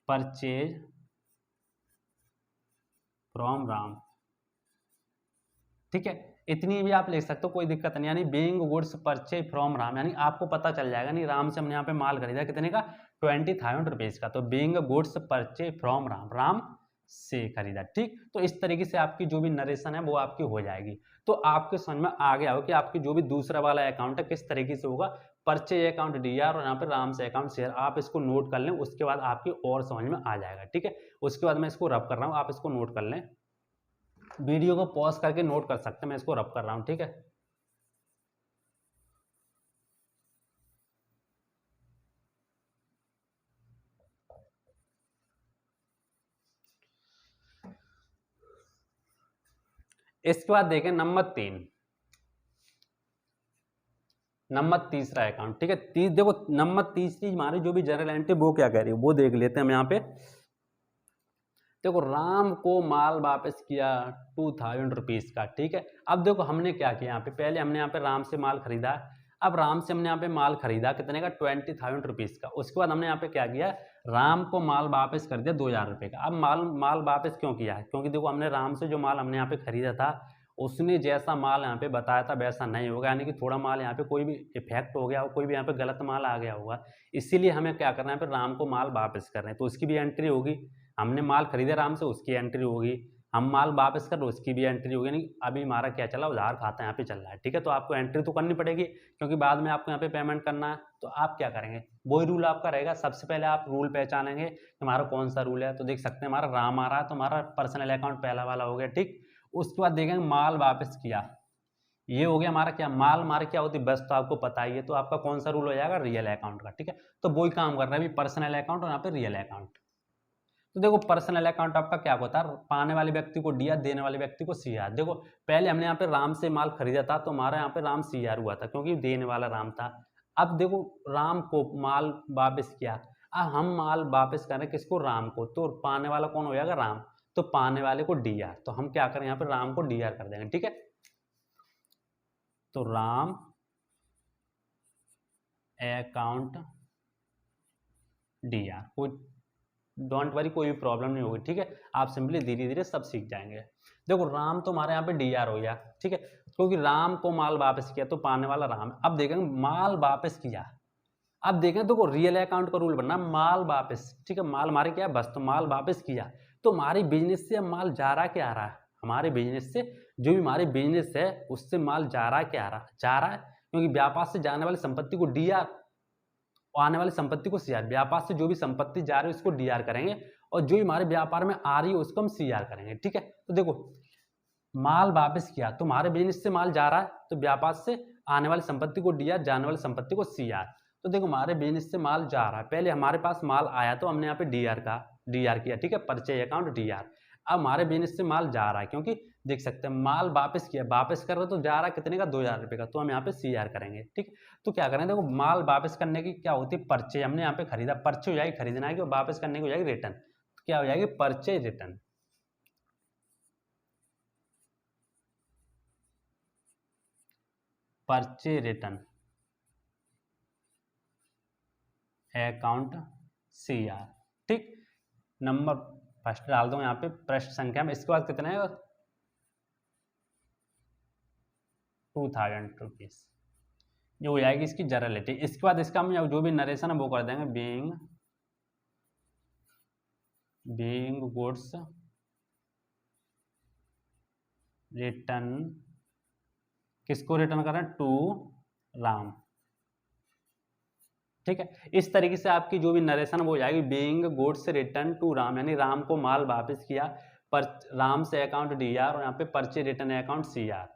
purchase from Ram, ठीक है। इतनी भी आप लिख सकते हो, कोई दिक्कत नहीं। यानी being goods purchase from Ram, यानी आपको पता चल जाएगा नहीं राम से हमने यहाँ पे माल खरीदा कितने का, 20,000 रुपीज़ का। तो being goods purchase from Ram, Ram से खरीदा। ठीक, तो इस तरीके से आपकी जो भी नरेशन है वो आपकी हो जाएगी। तो आपके समझ में आ गया हो कि आपकी जो भी दूसरा वाला अकाउंट है किस तरीके से होगा, परचेज अकाउंट डीआर और यहाँ पे राम से अकाउंट शेयर। आप इसको नोट कर लें, उसके बाद आपकी और समझ में आ जाएगा। ठीक है, उसके बाद मैं इसको रब कर रहा हूँ, आप इसको नोट कर लें, वीडियो को पॉज करके नोट कर सकते हैं, मैं इसको रब कर रहा हूँ। ठीक है, इसके बाद देखें नंबर तीसरा अकाउंट। ठीक है, देखो नंबर तीसरी हमारी जो भी जनरल एंट्री वो क्या कह रही है वो देख लेते हैं हम यहाँ पे। देखो राम को माल वापस किया 2,000 रुपीज़ का। ठीक है, अब देखो हमने क्या किया यहाँ पे, पहले हमने यहाँ पे राम से माल खरीदा। अब राम से हमने यहाँ पे माल खरीदा कितने का, 20,000 रुपीज़ का। उसके बाद हमने यहाँ पे क्या किया, राम को माल वापस कर दिया 2,000 रुपये का। अब माल वापस क्यों किया है, क्योंकि देखो हमने राम से जो माल हमने यहाँ पे खरीदा था उसने जैसा माल यहाँ पे बताया था वैसा नहीं होगा, यानी कि थोड़ा माल यहाँ पे कोई भी इफेक्ट हो गया हो, कोई भी यहाँ पे गलत माल आ गया होगा, इसीलिए हमें क्या करना है, यहाँ पे राम को माल वापस कर रहे हैं। तो उसकी भी एंट्री होगी, हमने माल खरीदे राम से उसकी एंट्री होगी, हम माल वापस कर उसकी भी एंट्री होगी। नहीं अभी हमारा क्या चला, उधार खाता यहाँ पे चल रहा है। ठीक है, तो आपको एंट्री तो करनी पड़ेगी क्योंकि बाद में आपको यहाँ पे पेमेंट करना है। तो आप क्या करेंगे, वही रूल आपका रहेगा। सबसे पहले आप रूल पहचानेंगे हमारा कौन सा रूल है। तो देख सकते हैं हमारा राम आ रहा है, तो हमारा पर्सनल अकाउंट पहला वाला हो गया। ठीक, उसके बाद देखेंगे माल वापस किया, ये हो गया हमारा क्या, माल हमारे क्या होती है बस, तो आपको पता ही है। तो आपका कौन सा रूल हो जाएगा, रियल अकाउंट का। ठीक है, तो वही काम कर रहा है अभी पर्सनल अकाउंट और यहाँ पे रियल अकाउंट। तो देखो पर्सनल अकाउंट आपका क्या होता है, पाने वाले व्यक्ति को डी आर, देने वाले व्यक्ति को सी आर। देखो पहले हमने यहाँ पे राम से माल खरीदा था तो हमारा यहाँ पे राम सी आर हुआ था क्योंकि देने वाला राम था। अब देखो राम को माल वापस किया, अब हम माल वापस कर रहे हैं किसको, राम को। तो पाने वाला कौन हो जाएगा, राम। तो पाने वाले को डी आर, तो हम क्या करें यहाँ पे राम को डी आर कर देंगे। ठीक है, तो राम अकाउंट डी आर, कोई डोंट वरी, कोई भी प्रॉब्लम नहीं होगी। ठीक है, आप सिंपली धीरे धीरे सब सीख जाएंगे। देखो राम तो हमारे यहाँ पे डी आर हो गया। ठीक है, क्योंकि राम को माल वापस किया तो पाने वाला राम। अब देखेंगे माल वापस किया, अब देखें देखो रियल अकाउंट का रूल बनना माल वापस। ठीक है, माल हमारे क्या है बस, तो माल वापस किया तो हमारी बिजनेस से माल जा रहा क्या आ रहा है, हमारे बिजनेस से जो भी हमारे बिजनेस है उससे माल जा रहा क्या आ रहा, जा रहा है क्योंकि व्यापार से जाने वाली संपत्ति को डी आर, आने वाली संपत्ति को सीआर। व्यापार से जो भी संपत्ति जा रही है उसको डीआर करेंगे और जो हमारे व्यापार में आ रही है उसको हम सीआर करेंगे। ठीक है, तो देखो माल वापस किया तो हमारे बिजनेस से माल जा रहा है तो व्यापार से आने वाली संपत्ति को डीआर, जाने वाली संपत्ति को सीआर। तो देखो हमारे बिजनेस से माल जा रहा है, पहले हमारे पास माल आया तो हमने यहाँ पे डीआर किया। ठीक है, परचेज अकाउंट डीआर। अब हमारे बिजनेस से माल जा रहा है क्योंकि देख सकते हैं माल वापस किया, वापस कर रहे तो जा रहा है कितने का, 2,000 रुपये का। तो हम यहाँ पे सीआर करेंगे। ठीक, तो क्या करें, देखो माल वापस करने की क्या होती है, परचेज। हमने यहाँ पे खरीदा, परचेज हो जाएगी खरीदना है कि, वापस करने की हो जाएगी रिटर्न। तो क्या हो जाएगी, purchase return. Purchase return account CR. ठीक, नंबर फर्स्ट डाल दो यहाँ पे पृष्ठ संख्या में। इसके बाद कितने है, 2,000 रुपीज, ये हो जाएगी इसकी जर्नलिटी। इसके बाद इसका हम जो भी नरेशन है वो कर देंगे, बीइंग गुड्स रिटर्न, किसको रिटर्न कर रहे हैं, टू राम। ठीक है, इस तरीके से आपकी जो भी नरेशन वो हो जाएगी, being goods return to Ram, यानी राम को माल वापस किया, पर राम से अकाउंट डी आर और यहाँ पे purchase return account C R,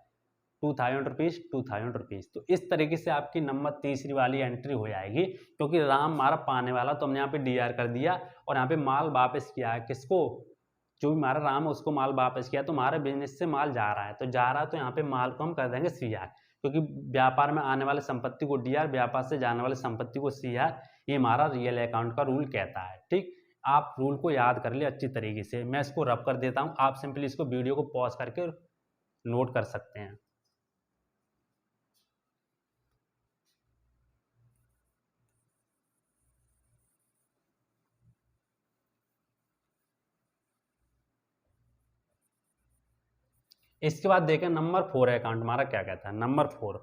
2,000 rupees 2,000 rupees. तो इस तरीके से आपकी नंबर तीसरी वाली एंट्री हो जाएगी क्योंकि राम हमारा पाने वाला तो हमने यहाँ पे डी आर कर दिया और यहाँ पे माल वापस किया है किसको, जो भी हमारा राम है उसको माल वापस किया तो हमारे बिजनेस से माल जा रहा है, तो जा रहा है तो यहाँ पे माल को हम कर देंगे सी आर क्योंकि व्यापार में आने वाले संपत्ति को डी आर, व्यापार से जाने वाले संपत्ति को सी आर, ये हमारा रियल अकाउंट का रूल कहता है। ठीक, आप रूल को याद कर ले अच्छी तरीके से। मैं इसको रब कर देता हूँ, आप सिंपली इसको वीडियो को पॉज करके नोट कर सकते हैं। इसके बाद देखें नंबर 4 अकाउंट हमारा क्या कहता है। नंबर 4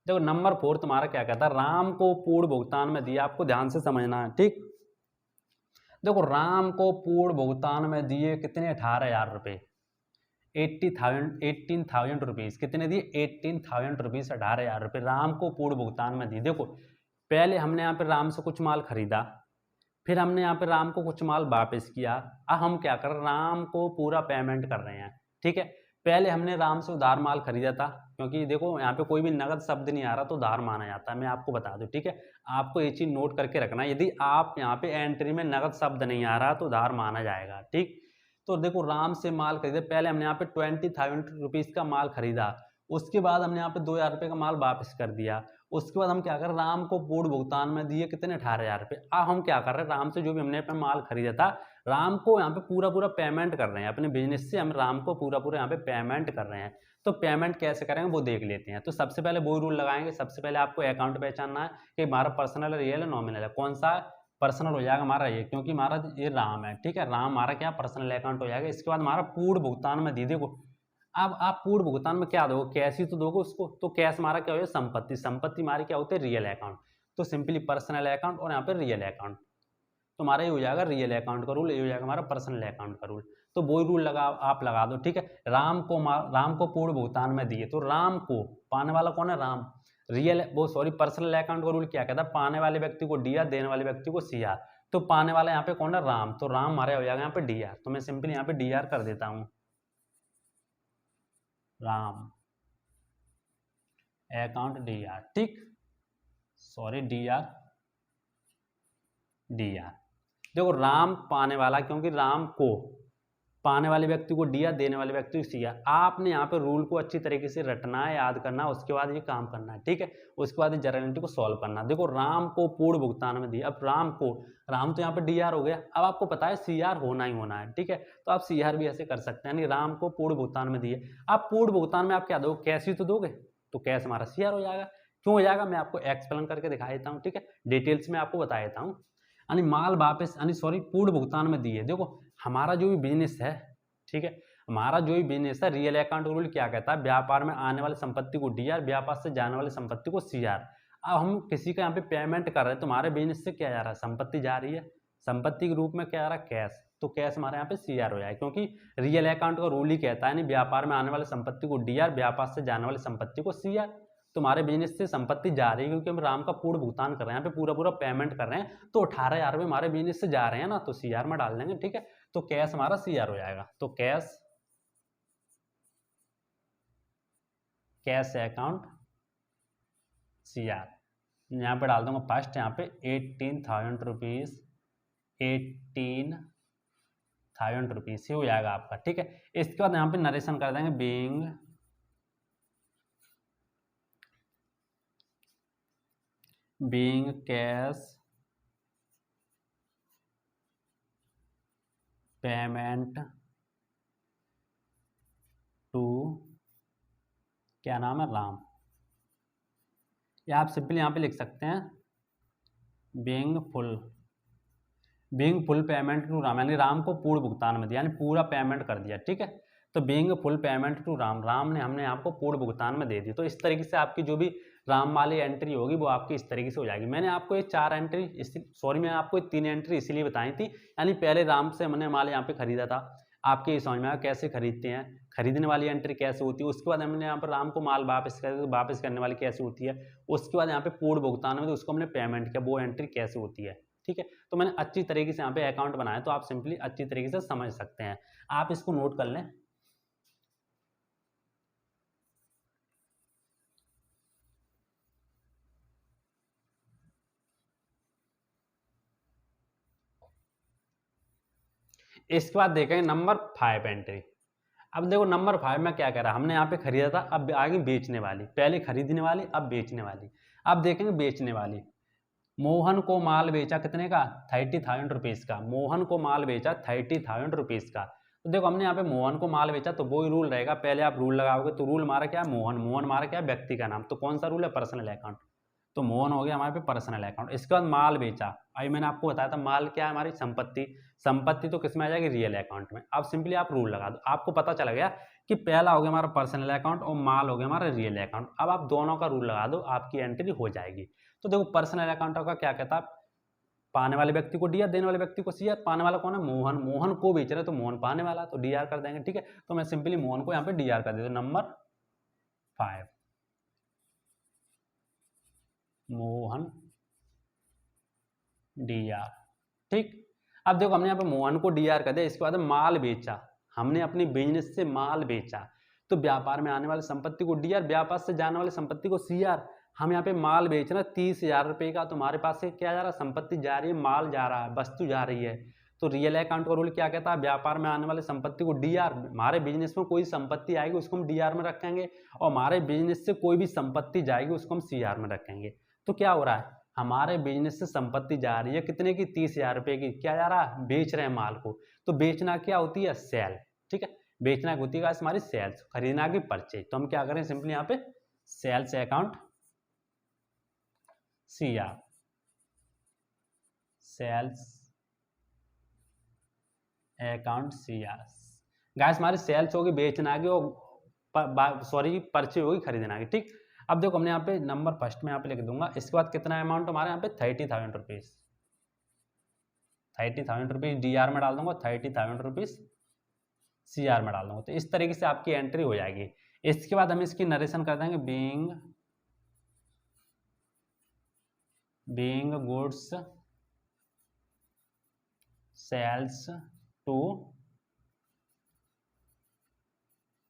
देखो, नंबर 4 तुम्हारा क्या कहता है, राम को पूर्ण भुगतान में दिया। आपको ध्यान से समझना है, ठीक। देखो, राम को पूर्ण भुगतान में दिए कितने, 18,000 रुपये, 18,000 रुपीज़। कितने दिए, 18,000 रुपीज़, 18,000 रुपये राम को पूर्ण भुगतान में दिए। देखो, पहले हमने यहाँ पे राम से कुछ माल खरीदा, फिर हमने यहाँ पे राम को कुछ माल वापस किया। अब हम क्या कर रहे हैं, राम को पूरा पेमेंट कर रहे हैं, ठीक है। पहले हमने राम से उधार माल खरीदा था, क्योंकि देखो यहाँ पे कोई भी नगद शब्द नहीं आ रहा तो उधार माना जाता है, मैं आपको बता दूं, ठीक है। आपको ये चीज़ नोट करके रखना है, यदि आप यहाँ पे एंट्री में नगद शब्द नहीं आ रहा तो उधार माना जाएगा, ठीक। तो देखो, राम से माल खरीदे, पहले हमने यहाँ पे 20,000 रुपीज़ का माल खरीदा, उसके बाद हमने यहाँ पे 2,000 रुपये का माल वापस कर दिया। उसके बाद हम क्या कर रहे हैं, राम को पूर्ण भुगतान में दिए कितने, 18,000 रुपये। अब हम क्या कर रहे हैं, राम से जो भी हमने अपना माल खरीदा था, राम को यहाँ पे पूरा पूरा पेमेंट कर रहे हैं, अपने बिजनेस से हम राम को पूरा पूरा यहाँ पे पेमेंट कर रहे हैं। तो पेमेंट कैसे करेंगे वो देख लेते हैं। तो सबसे पहले वो रूल लगाएंगे, सबसे पहले आपको अकाउंट पहचानना है कि हमारा पर्सनल, रियल है, नॉमिनल है। कौन सा पर्सनल हो जाएगा हमारा ये, क्योंकि हमारा ये राम है, ठीक है। राम हमारा क्या पर्सनल अकाउंट हो जाएगा। इसके बाद हमारा पूर्ण भुगतान में दी, देखो अब आप पूर्ण भुगतान में क्या दोगे, कैश ही तो दोगे उसको। तो कैश हमारा क्या हो जाए, संपत्ति। संपत्ति हमारी क्या होती है, रियल अकाउंट। तो सिंपली पर्सनल अकाउंट और यहाँ पे रियल अकाउंट, तो हमारा ये हो जाएगा रियल अकाउंट का रूल, ये हो जाएगा हमारा पर्सनल अकाउंट का रूल। तो वो रूल लगा, आप लगा दो, ठीक है। राम को पूर्ण भुगतान में दिए, तो राम को, पाने वाला कौन है, राम। पर्सनल अकाउंट का रूल क्या कहता है, पाने वाले व्यक्ति को डी आर, देने वाले व्यक्ति को सी आर। तो पाने वाला यहाँ पे कौन है, राम। तो राम हमारे हो जाएगा यहाँ पे डी आर। तो मैं सिंपली यहाँ पे डी आर कर देता हूँ, राम अकाउंट डी आर, ठीक। डी आर, देखो राम पाने वाला, क्योंकि राम को, पाने वाले व्यक्ति को डी आर, देने वाले व्यक्ति को सी आर। आपने यहाँ पे रूल को अच्छी तरीके से रटना है, याद करना है, उसके बाद ये काम करना है, ठीक है। उसके बाद ये जर्नलिटी को सॉल्व करना है। देखो, राम को पूर्ण भुगतान में दिया। अब राम तो यहाँ पे डी आर हो गया। अब आपको पता है सी आर होना ही होना है, ठीक है। तो आप सी आर भी ऐसे कर सकते हैं, यानी राम को पूर्ण भुगतान में दिए। अब पूर्ण भुगतान में आप क्या दोगे, कैश ही तो दोगे, तो कैश हमारा सी आर हो जाएगा। क्यों हो जाएगा, मैं आपको एक्सप्लेन करके दिखा देता हूँ, ठीक है। डिटेल्स में आपको बता देता हूँ। यानी माल वापस, पूर्ण भुगतान में दिए। देखो, हमारा जो भी बिजनेस है, ठीक है, हमारा जो भी बिजनेस है, रियल अकाउंट रूल क्या कहता है, व्यापार में आने वाली संपत्ति को डी आर, व्यापार से जाने वाली संपत्ति को सी आर। अब हम किसी का यहाँ पे पेमेंट कर रहे हैं, तो हमारे बिजनेस से क्या जा रहा है, संपत्ति जा रही है, संपत्ति के रूप में क्या आ रहा है, कैश। तो कैश हमारे यहाँ पे सी आर हो जाए, क्योंकि रियल अकाउंट का रूल ही कहता है, व्यापार में आने वाली संपत्ति को डी आर, व्यापार से जाने वाली संपत्ति को सी आर। तुम्हारे बिजनेस से संपत्ति जा रही है, क्योंकि हम राम का पूर्ण भुगतान कर रहे हैं, यहाँ पे पूरा पूरा पेमेंट कर रहे हैं। तो 18,000 रुपये हमारे बिजनेस से जा रहे हैं ना, तो सी आर में डाल देंगे, ठीक है। तो कैश हमारा सी आर हो जाएगा। तो कैश अकाउंट सी आर, यहाँ पे डाल दूंगा फर्स्ट, यहाँ पे 18,000 रुपीज़, 18,000 रुपीज़ ही हो जाएगा आपका, ठीक है। इसके बाद यहाँ पे नरेशन कर देंगे, बीइंग कैश पेमेंट टू, क्या नाम है, राम। या आप सिंपली यहाँ पे लिख सकते हैं being full payment to Ram, यानी राम को पूर्ण भुगतान में दिया, यानी पूरा पेमेंट कर दिया, ठीक है। तो being full payment to Ram ने हमने आपको पूर्ण भुगतान में दे दी। तो इस तरीके से आपकी जो भी राम वाली एंट्री होगी वो आपकी इस तरीके से हो जाएगी। मैंने आपको ये 4 एंट्री, मैंने आपको 3 एंट्री इसीलिए बताई थी, यानी पहले राम से हमने माल यहाँ पे खरीदा था, आपके ये समझ में आया कैसे खरीदते हैं, खरीदने वाली एंट्री कैसे होती है। उसके बाद हमने यहाँ पर राम को माल वापस कर, तो वापस करने वाली कैसे होती है। उसके बाद यहाँ पे पूर्ण भुगतान में, तो उसको हमने पेमेंट किया, वो एंट्री कैसे होती है, ठीक है। तो मैंने अच्छी तरीके से यहाँ पे अकाउंट बनाया, तो आप सिंपली अच्छी तरीके से समझ सकते हैं। आप इसको नोट कर लें। इसके बाद देखेंगे नंबर 5 एंट्री। अब देखो नंबर 5 में क्या कह रहा है, हमने यहाँ पे खरीदा था, अब आगे बेचने वाली, पहले खरीदने वाली, अब बेचने वाली। अब देखेंगे बेचने वाली, मोहन को माल बेचा कितने का, 30,000 रुपीज़ का। मोहन को माल बेचा 30,000 रुपीज़ का। तो देखो हमने यहाँ पे मोहन को माल बेचा, तो वही रूल रहेगा, पहले आप रूल लगाओगे। तो रूल हमारा क्या है, मोहन हमारा क्या है, व्यक्ति का नाम। तो कौन सा रूल है, पर्सनल अकाउंट। तो मोहन हो गया हमारे पे पर्सनल अकाउंट। इसके बाद माल बेचा, अभी मैंने आपको बताया था माल क्या है हमारी संपत्ति, संपत्ति तो किस में आ जाएगी रियल अकाउंट में। अब सिंपली आप रूल लगा दो, आपको पता चला गया कि पहला हो गया हमारा पर्सनल अकाउंट और माल हो गया हमारा रियल अकाउंट। अब आप दोनों का रूल लगा दो, आपकी एंट्री हो जाएगी। तो देखो पर्सनल अकाउंट का क्या कहता है, पाने वाले व्यक्ति को डी आर, देने वाले व्यक्ति को सी आर। पाने वाला कौन है, मोहन, मोहन को बेच रहे तो मोहन पाने वाला, तो डी आर कर देंगे। ठीक है, तो मैं सिंपली मोहन को यहाँ पे डी आर कर देता हूं। Number 5 Mohan D R. ठीक, अब देखो हमने यहाँ पे मोहन को डी आर कर दिया। इसके बाद माल बेचा, हमने अपनी बिजनेस से माल बेचा, तो व्यापार में आने वाली संपत्ति को डी आर, व्यापार से जाने वाली संपत्ति को सी आर। हम यहाँ पे माल बेच रहे हैं 30,000 रुपये का, तो हमारे पास से क्या जा रहा है, संपत्ति जा रही है, माल जा रहा है, वस्तु जा रही है। तो रियल अकाउंट का रूल क्या कहता है, व्यापार में आने वाली संपत्ति को डी आर, हमारे बिजनेस में कोई संपत्ति आएगी उसको हम डी आर में रखेंगे, और हमारे बिजनेस से कोई भी संपत्ति जाएगी उसको हम सी आर में रखेंगे। तो क्या हो रहा है, हमारे बिजनेस से संपत्ति जा रही है कितने की, 30,000 रुपये की, क्या जा रहा है, बेच रहे हैं माल को। तो बेचना क्या होती है, सेल। ठीक है, बेचना होती है हमारी सेल्स, खरीदना की परचेज। तो हम क्या करें, सिंपली यहाँ पे sales account C R, sales account C R. Guys हमारी सेल्स होगी बेचना की, और सॉरी परचेज होगी खरीदना की। ठीक, अब देखो हमने यहाँ पे नंबर फर्स्ट में यहाँ पे लिख दूंगा। इसके बाद कितना अमाउंट हमारे यहाँ पे 30,000 रुपीज, 30,000 रुपीज डी आर में डाल दूंगा, 30,000 रुपीज सी आर में डाल दूंगा। तो इस तरीके से आपकी एंट्री हो जाएगी। इसके बाद हम इसकी नरेशन कर देंगे, being goods sales to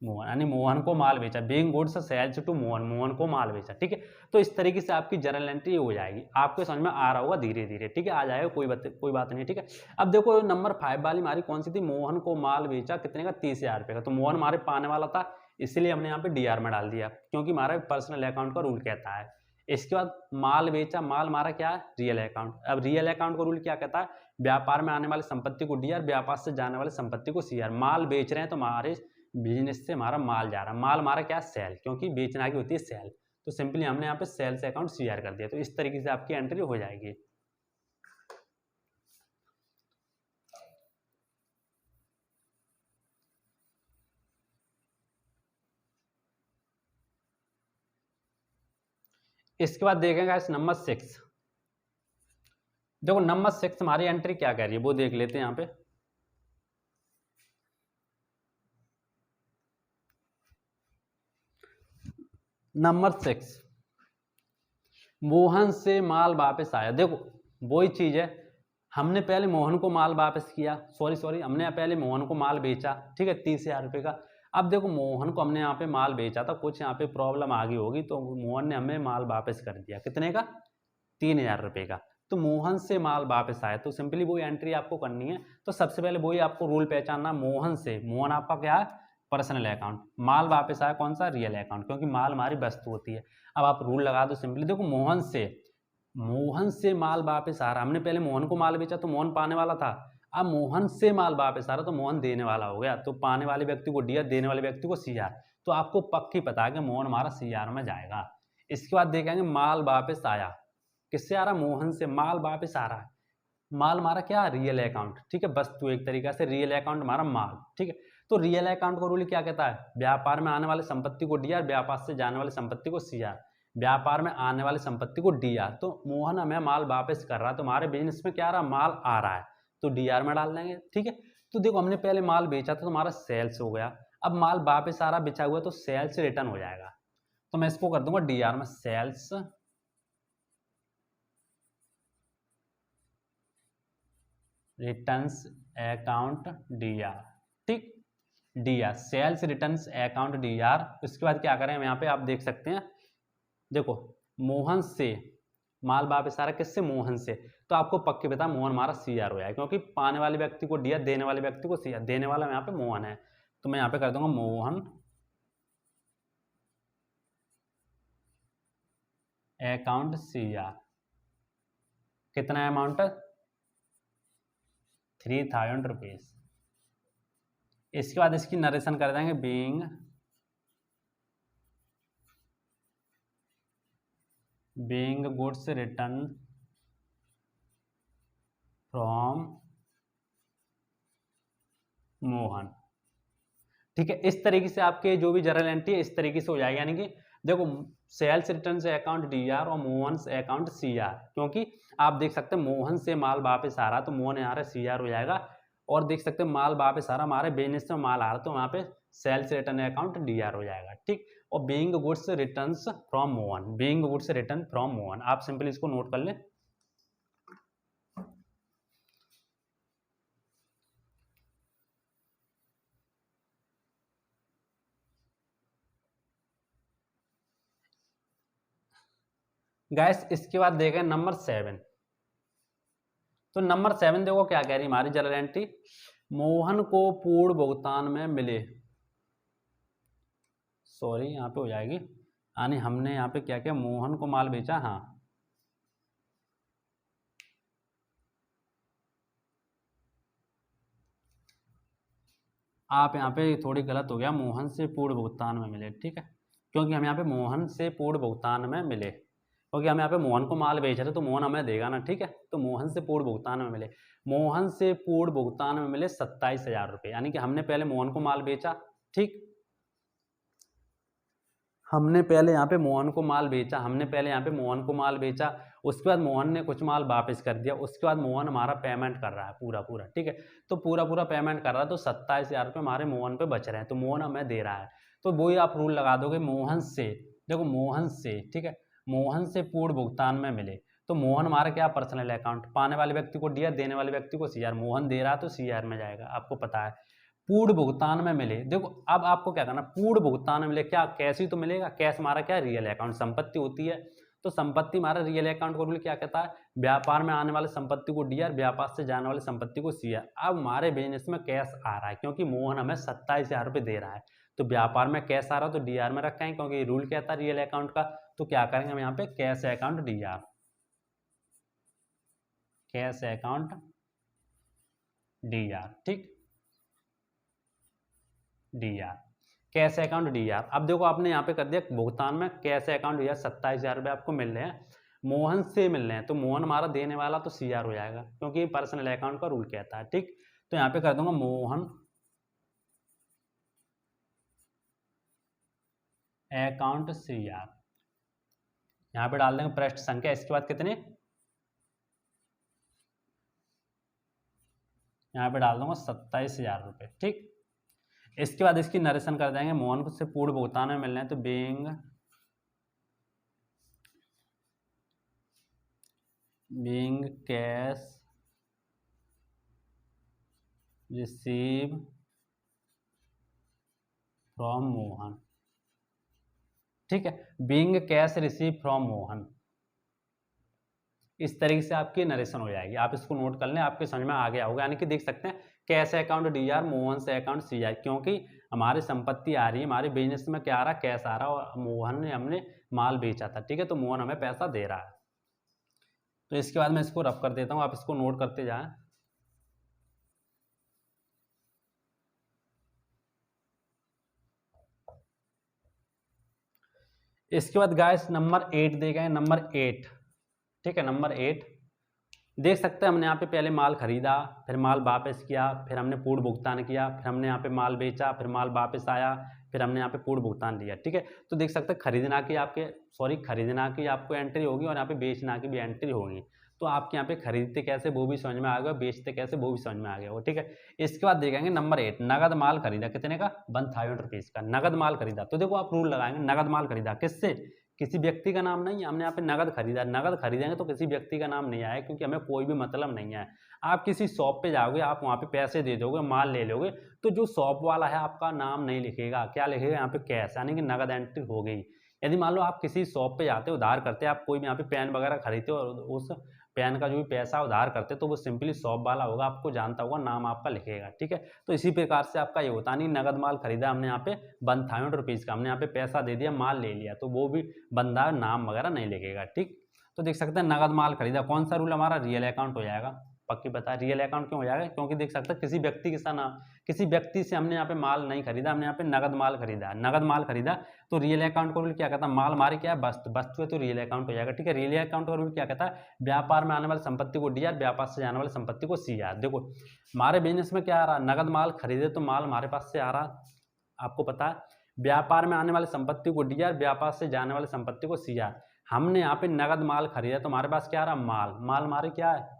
Mohan, यानी मोहन को माल बेचा, being goods sales to Mohan, Mohan को माल बेचा। ठीक है, तो इस तरीके से आपकी जर्नल एंट्री हो जाएगी। आपको समझ में आ रहा होगा धीरे धीरे। ठीक है, आ जाएगा, कोई बात नहीं। ठीक है, अब देखो नंबर 5 वाली हमारी कौन सी थी, मोहन को माल बेचा कितने का, 30,000 रुपये का। तो मोहन हमारे पाने वाला था, इसलिए हमने यहाँ पे डी आर में डाल दिया, क्योंकि हमारा पर्सनल अकाउंट का रूल कहता है। इसके बाद माल बेचा, माल हमारा क्या है, रियल अकाउंट। अब रियल अकाउंट का रूल क्या कहता है, व्यापार में आने वाली संपत्ति को डी आर, व्यापार से जाने वाली संपत्ति को सी आर। माल बेच रहे हैं तो हमारे बिजनेस से हमारा माल जा रहा है, माल हमारा क्या है, सेल, क्योंकि बेचना की होती है सेल। तो सिंपली हमने यहाँ पे सेल्स अकाउंट सी आर कर दिया। तो इस तरीके से आपकी एंट्री हो जाएगी। इसके बाद देखेंगे नंबर 6। देखो नंबर 6 हमारी एंट्री क्या कह रही है वो देख लेते हैं यहाँ पे। नंबर 6, मोहन से माल वापस आया। देखो वही चीज है, हमने पहले मोहन को माल वापस किया, सॉरी हमने पहले मोहन को माल बेचा। ठीक है, 30,000 रुपये का। अब देखो मोहन को हमने यहाँ पे माल बेचा था, कुछ यहाँ पे प्रॉब्लम आ गई होगी, तो मोहन ने हमें माल वापस कर दिया, कितने का, 3,000 रुपये का। तो मोहन से माल वापस आया, तो सिंपली वही एंट्री आपको करनी है। तो सबसे पहले वही आपको रूल पहचानना, मोहन से, मोहन आपका क्या है, पर्सनल अकाउंट, माल वापस आया कौन सा, रियल अकाउंट, क्योंकि माल हमारी वस्तु होती है। अब आप रूल लगा दो सिंपली। देखो मोहन से माल वापस आ रहा, हमने पहले मोहन को माल बेचा तो मोहन पाने वाला था, अब मोहन से माल वापस आ रहा तो मोहन देने वाला हो गया। तो पाने वाले व्यक्ति को डी आर, देने वाले व्यक्ति को सी आर। तो आपको पक्की पता है कि मोहन हमारा सी आर में जाएगा। इसके बाद देखेंगे माल वापस आया, किससे आ रहा, मोहन से माल वापस आ रहा है। माल हमारा क्या, रियल अकाउंट। ठीक है, वस्तु एक तरीके से, रियल अकाउंट हमारा माल। ठीक है, तो रियल अकाउंट का रूल क्या कहता है, व्यापार में आने वाली संपत्ति को डी आर, व्यापार से जाने वाली संपत्ति को सी आर। व्यापार में आने वाली संपत्ति को डी आर, तो मोहन हमें माल वापस कर रहा है, तो हमारे बिजनेस में क्या आ रहा, माल आ रहा है, तो डी आर में डाल देंगे। ठीक है, तो देखो हमने पहले माल बेचा था तो हमारा सेल्स हो गया, अब माल वापस आ रहा बेचा हुआ तो सेल्स रिटर्न हो जाएगा। तो मैं इसको कर दूंगा डी आर में, sales returns account D R. ठीक, D R, sales returns account D R. उसके बाद क्या करें, यहाँ पे आप देख सकते हैं, देखो मोहन से माल वापस आ रहा, किससे, मोहन से, तो आपको पक्की बता मोहन हमारा सी आर हो जाएगा, क्योंकि पाने वाले व्यक्ति को डी आर, देने वाले व्यक्ति को सी आर, देने वाला यहाँ पे मोहन है। तो मैं यहाँ पे कर दूंगा मोहन अकाउंट सी आर। कितना अमाउंट, 3,000 रुपीज। इसके बाद इसकी नरेशन कर देंगे, being being goods return from Mohan. ठीक है, इस तरीके से आपके जो भी जर्नल एंट्री है इस तरीके से हो जाएगा। यानी कि देखो सेल्स रिटर्न से अकाउंट डीआर और मोहन से अकाउंट सीआर, क्योंकि आप देख सकते हैं मोहन से माल वापस आ रहा तो मोहन यहाँ सीआर हो जाएगा, और देख सकते हैं माल वापस आ रहा हमारे बिजनेस में माल आ रहा तो वहाँ पे सेल्स रिटर्न अकाउंट डीआर हो जाएगा। ठीक, और being goods returns from Mohan, being goods return from Mohan, आप सिंपली इसको नोट कर लें। गाइस इसके बाद देखें नंबर 7। तो नंबर 7 देखो क्या कह रही हमारी जर्नल एंट्री, मोहन को पूर्ण भुगतान में मिले, सॉरी यहाँ पे हो जाएगी, यानी हमने यहाँ पे क्या किया, मोहन को माल बेचा। हाँ, आप यहाँ पे थोड़ी गलत हो गया, मोहन से पूर्ण भुगतान में मिले। ठीक है, क्योंकि हम यहाँ पे मोहन से पूर्ण भुगतान में मिले, क्योंकि हम यहाँ पे मोहन को माल बेच रहे तो मोहन हमें देगा ना। ठीक है, तो मोहन से पूर्ण भुगतान में मिले, मोहन से पूर्ण भुगतान में मिले 27,000 रुपये, यानी कि हमने पहले मोहन को माल बेचा। ठीक, हमने पहले यहाँ पे मोहन को माल बेचा, हमने पहले यहाँ पे मोहन को माल बेचा, उसके बाद मोहन ने कुछ माल वापस कर दिया, उसके बाद मोहन हमारा पेमेंट कर रहा है पूरा पूरा। ठीक है, तो पूरा पूरा पेमेंट कर रहा है तो 27,000 रुपये हमारे मोहन पे बच रहे हैं, तो मोहन हमें दे रहा है। तो वही आप रूल लगा दोगे, मोहन से, देखो मोहन से, ठीक है, मोहन से पूर्ण भुगतान में मिले, तो मोहन हमारा क्या पर्सनल अकाउंट, पाने वाले व्यक्ति को डीआर, देने वाले व्यक्ति को सीआर, मोहन दे रहा है तो सीआर में जाएगा, आपको पता है। पूर्ण भुगतान में मिले, देखो अब आपको क्या करना, पूर्ण भुगतान में मिले, क्या कैश ही तो मिलेगा, कैश हमारा क्या रियल अकाउंट, संपत्ति होती है, तो संपत्ति हमारा रियल अकाउंट को रूल क्या कहता है, व्यापार में आने वाले संपत्ति को डीआर, व्यापार से जाने वाली संपत्ति को सीआर। अब हमारे बिजनेस में कैश आ रहा है क्योंकि मोहन हमें 27,000 रुपये दे रहा है, तो व्यापार में कैश आ रहा है तो डीआर में रखेंगे क्योंकि रूल कहता है रियल अकाउंट का। तो क्या करेंगे हम यहाँ पे, cash account DR, cash account DR. ठीक, डीआर, कैश अकाउंट डीआर। अब देखो आपने यहाँ पे कर दिया भुगतान में कैश अकाउंट डीआर, 27,000 रुपये आपको मिल रहे हैं, मोहन से मिल रहे हैं, तो मोहन हमारा देने वाला तो सीआर हो जाएगा क्योंकि पर्सनल अकाउंट का रूल कहता है। ठीक, तो यहाँ पे कर दूंगा मोहन अकाउंट सीआर, यहाँ पे डाल देंगे पृष्ठ संख्या, इसके बाद कितने, यहाँ पे डाल दूंगा 27,000 रुपये। ठीक, इसके बाद इसकी नरेशन कर देंगे, मोहन से पूर्ण भुगतान में मिल रहे हैं तो being cash receive from Mohan. ठीक है, being cash receive from Mohan, इस तरीके से आपकी नरेशन हो जाएगी। आप इसको नोट कर लें, आपके समझ में आ गया होगा। यानी कि देख सकते हैं कैश अकाउंट डीआर, मोहन से अकाउंट सीआर, क्योंकि हमारी संपत्ति आ रही है, हमारे बिजनेस में क्या आ रहा है, कैश आ रहा है, और मोहन ने हमने माल बेचा था। ठीक है, तो मोहन हमें पैसा दे रहा है। तो इसके बाद मैं इसको रफ कर देता हूँ, आप इसको नोट करते जाएं। इसके बाद गाइस नंबर 8 दे गए, नंबर 8। ठीक है, नंबर 8 देख सकते हैं हमने यहाँ पे पहले माल खरीदा, फिर माल वापस किया, फिर हमने पूर्ण भुगतान किया, फिर हमने यहाँ पे माल बेचा, फिर माल वापस आया, फिर हमने यहाँ पे पूर्ण भुगतान लिया। ठीक है, तो देख सकते हैं खरीदना की आपके, सॉरी खरीदना की आपको एंट्री होगी और यहाँ पे बेचना की भी एंट्री होगी। तो आपके यहाँ पे खरीदते कैसे वो भी समझ में आ गया, बेचते कैसे वो भी समझ में आ गया हो। ठीक है, इसके बाद देखेंगे नंबर 8, नगद माल खरीदा, कितने का, 1,000 रुपीज़ का नगद माल खरीदा। तो देखो आप रूल लगाएंगे, नगद माल खरीदा किससे, किसी व्यक्ति का नाम नहीं है, हमने यहाँ पे नगद खरीदा, नगद खरीदेंगे तो किसी व्यक्ति का नाम नहीं आया क्योंकि हमें कोई भी मतलब नहीं है। आप किसी शॉप पे जाओगे, आप वहाँ पे पैसे दे दोगे, माल ले लोगे, तो जो शॉप वाला है आपका नाम नहीं लिखेगा, क्या लिखेगा यहाँ पे, कैश, यानी कि नगद एंट्री हो गई। यदि मान लो आप किसी शॉप पे जाते हो, उधार करते, आप कोई भी यहाँ पे पेन वगैरह खरीदते हो और उस पेन का जो भी पैसा उधार करते तो वो सिंपली शॉप वाला होगा, आपको जानता होगा, नाम आपका लिखेगा। ठीक है, तो इसी प्रकार से आपका ये होता नहीं, नगद माल खरीदा हमने यहाँ पे 1,000 रुपीज़ का, हमने यहाँ पे पैसा दे दिया, माल ले लिया, तो वो भी बंदा नाम वगैरह नहीं लिखेगा। ठीक, तो देख सकते हैं नगद माल खरीदा, कौन सा रूल हमारा, रियल अकाउंट हो जाएगा। पक्की बता, रियल अकाउंट क्यों हो जाएगा? क्योंकि देख सकते किसी व्यक्ति के साथ किसी व्यक्ति से हमने यहाँ पे माल नहीं खरीदा, हमने यहाँ पे नगद माल खरीदा। नगद माल खरीदा तो रियल अकाउंट को रूल क्या कहता है? माल मारे क्या है? वस्तु, वस्तु है तो रियल अकाउंट हो जाएगा। ठीक है, रियल अकाउंट का रूल क्या कहता है? व्यापार में आने वाली संपत्ति को डी आर, व्यापार से जाने वाली संपत्ति को सी आर। देखो हमारे बिजनेस में क्या आ रहा है? नगद माल खरीदे तो माल हमारे पास से आ रहा, आपको पता है। व्यापार में आने वाली संपत्ति को डी आर, व्यापार से जाने वाली संपत्ति को सी आर। हमने यहाँ पे नगद माल खरीदा तो हमारे पास क्या आ रहा? माल। माल मारे क्या है?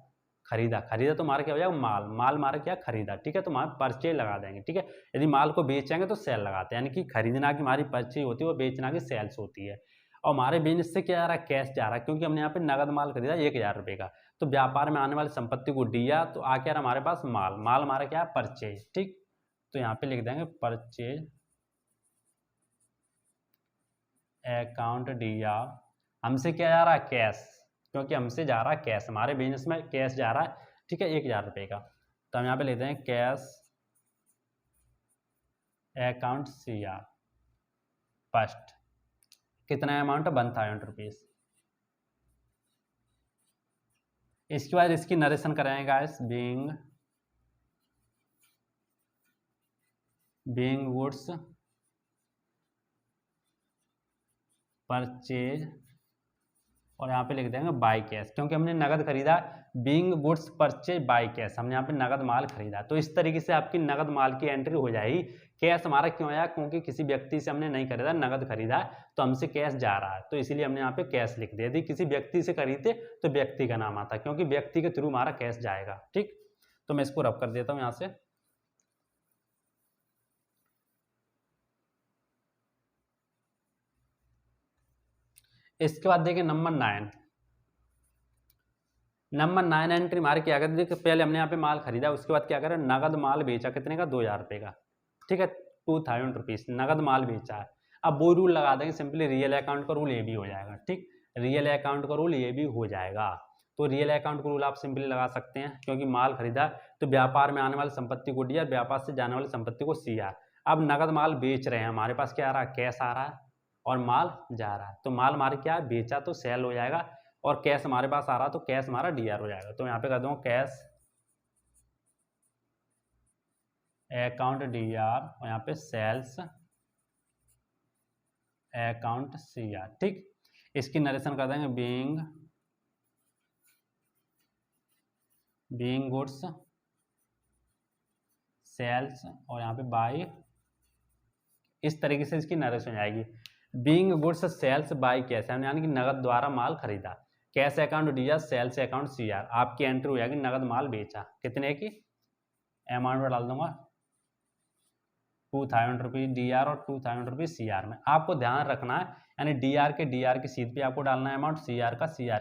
खरीदा। खरीदा तो हमारा क्या हो जाएगा? माल। माल मारे क्या? खरीदा। ठीक है, तो हमारे परचेज लगा देंगे। ठीक है, यदि माल को बेचेंगे तो सेल लगाते हैं, यानी कि खरीदना की हमारी परचेज होती है, वो बेचना की सेल्स होती है। और हमारे बिजनेस से क्या जा रहा है? कैश जा रहा है, क्योंकि हमने यहाँ पे नगद माल खरीदा 1000 रुपये का। तो व्यापार में आने वाली संपत्ति को दिया तो आ क्या रहा हमारे पास? माल। माल हमारा क्या है? परचेज। ठीक, तो यहाँ पे लिख देंगे परचेज अकाउंट दिया। हमसे क्या जा रहा है? कैश, क्योंकि हमसे जा रहा है कैश, हमारे बिजनेस में कैश जा रहा है। ठीक है, 1000 रुपये का, तो हम यहाँ पे लेते हैं cash account C R first. कितना अमाउंट है? 1000 रुपीज। इसके बाद इसकी नरेशन कराएंगे गाइस। बीइंग गुड्स परचेज, और यहाँ पे लिख देंगे बाय कैश, क्योंकि हमने नगद खरीदा। Being goods purchase by cash, हमने यहाँ पे नगद माल खरीदा। तो इस तरीके से आपकी नगद माल की एंट्री हो जाएगी। कैश हमारा क्यों आया? क्योंकि किसी व्यक्ति से हमने नहीं खरीदा, नगद खरीदा, तो हमसे कैश जा रहा है, तो इसीलिए हमने यहाँ पे कैश लिख दिया। यदि किसी व्यक्ति से खरीदते तो व्यक्ति का नाम आता, क्योंकि व्यक्ति के थ्रू हमारा कैश जाएगा। ठीक, तो मैं इसको रब कर देता हूँ यहाँ से। इसके बाद देखिए नंबर 9। नंबर 9 एंट्री हमारे क्या करते? देखिए पहले हमने यहाँ पे माल खरीदा, उसके बाद क्या करें? नगद माल बेचा। कितने का? 2000 रुपये का। ठीक है, 2000 रुपीज नगद माल बेचा है। अब वो रूल लगा देंगे सिंपली, रियल अकाउंट का रूल ये भी हो जाएगा। ठीक, रियल अकाउंट का रूल ये भी हो जाएगा। तो रियल अकाउंट का रूल आप सिंपली लगा सकते हैं, क्योंकि माल खरीदा तो व्यापार में आने वाली संपत्ति को डी आर, व्यापार से जाने वाली संपत्ति को सी आर। अब नगद माल बेच रहे हैं, हमारे पास क्या आ रहा है? कैश आ रहा है, और माल जा रहा है। तो माल हमारे क्या है? बेचा तो सेल हो जाएगा, और कैश हमारे पास आ रहा तो कैश हमारा डी आर हो जाएगा। तो यहाँ पे कर दूंगा कैश अकाउंट डी आर, और यहाँ पे सेल्स अकाउंट सी आर। ठीक, इसकी नरेशन कर देंगे बीइंग गुड्स सेल्स, और यहाँ पे बाय। इस तरीके से इसकी नरेशन हो जाएगी। Being goods sales by cash, यानी कि नगद द्वारा माल खरीदा। Cash account D R, sales account C R. आपकी एंट्री हो जाएगी नगद माल बेचा। कितने की? अमाउंट में डाल दूंगा 2000 रुपीज डी आर और 2000 रुपीज सी आर में। आपको ध्यान रखना है, यानी डी आर की सीध पे आपको डालना है अमाउंट, सी आर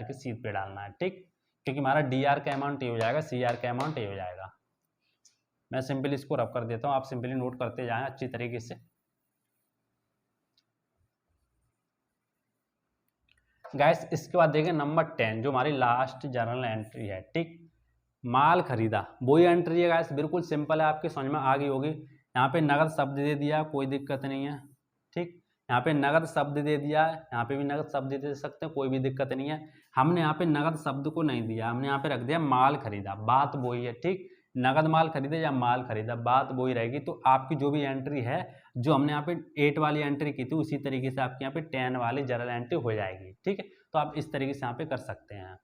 की सीध पे डालना है। ठीक, क्योंकि हमारा डी आर का अमाउंट ये हो जाएगा, सी आर का अमाउंट ये हो जाएगा। मैं सिंपली इसको रब कर देता हूँ, आप सिंपली नोट करते जाएं अच्छी तरीके से। गाइस इसके बाद देखें नंबर 10, जो हमारी लास्ट जर्नल एंट्री है। ठीक, माल खरीदा, वही एंट्री है गाइस, बिल्कुल सिंपल है, आपके समझ में आ गई होगी। यहाँ पे नगद शब्द दे दिया, कोई दिक्कत नहीं है। ठीक, यहाँ पे नगद शब्द दे दिया है, यहाँ पे भी नगद शब्द दे सकते हैं, कोई भी दिक्कत नहीं है। हमने यहाँ पे नगद शब्द को नहीं दिया, हमने यहाँ पे रख दिया माल खरीदा। बात वही है। ठीक, नगद माल खरीदा या माल खरीदा, बात वही रहेगी। तो आपकी जो भी एंट्री है, जो हमने यहाँ पे 8 वाली एंट्री की थी, उसी तरीके से आपके यहाँ पे 10 वाली जर्नल एंट्री हो जाएगी। ठीक है, तो आप इस तरीके से यहाँ पे कर सकते हैं।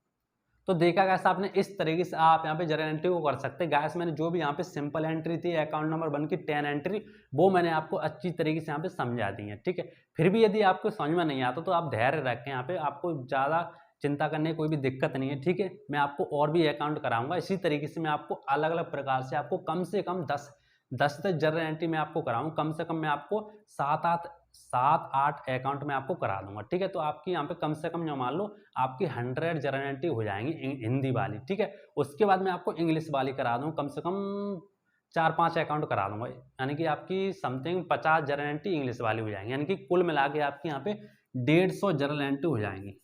तो देखा गैस आपने, इस तरीके से आप यहाँ पे जर्नल एंट्री को कर सकते हैं। गैस मैंने जो भी यहाँ पे सिंपल एंट्री थी अकाउंट नंबर 1 की 10 एंट्री, वो मैंने आपको अच्छी तरीके से यहाँ पे समझा दी है। ठीक है, फिर भी यदि आपको समझ में नहीं आता तो आप धैर्य रखें, यहाँ पे आपको ज़्यादा चिंता करने की कोई भी दिक्कत नहीं है। ठीक है, मैं आपको और भी अकाउंट कराऊंगा, इसी तरीके से मैं आपको अलग अलग प्रकार से आपको कम से कम 10 तक जर्नल एंट्री में आपको कराऊँ, कम से कम मैं आपको 7-8 अकाउंट में आपको करा दूंगा। ठीक है, तो आपकी यहाँ पे कम से कम जो मान लो आपकी 100 जर्नल एंट्री हो जाएंगी हिंदी वाली। ठीक है, उसके बाद मैं आपको इंग्लिश वाली करा दूँ, कम से कम 4-5 अकाउंट करा दूंगा, यानी कि आपकी समथिंग 50 जर्नल एंट्री इंग्लिश वाली हो जाएंगी, यानी कि कुल मिला के आपकी यहाँ पे 150 जर्नल एंट्री हो जाएंगी।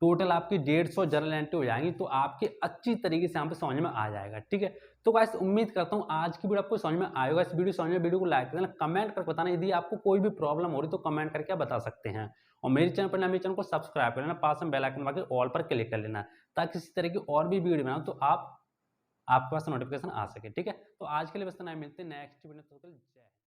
टोटल आपकी 150 जर्नल एंट्री हो जाएंगी, तो आपके अच्छी तरीके से यहाँ पे समझ में आ जाएगा। ठीक है, तो गाइस उम्मीद करता हूँ आज की वीडियो आपको समझ में आएगा। इस वीडियो समझ में, वीडियो को लाइक करना, कमेंट कर बताना। यदि आपको कोई भी प्रॉब्लम हो रही तो कमेंट करके आप बता सकते हैं। और मेरे चैनल पर मेरे चैनल को सब्सक्राइब कर लेना, पास में बेल आइकन दबा के ऑल पर क्लिक कर लेना, ताकि इसी तरह की और भी वीडियो बनाओ तो आप आपके पास नोटिफिकेशन आ सके। ठीक है, तो आज के लिए बस इतना ही, मिलते हैं नेक्स्ट वीडियो में। जय हिंद।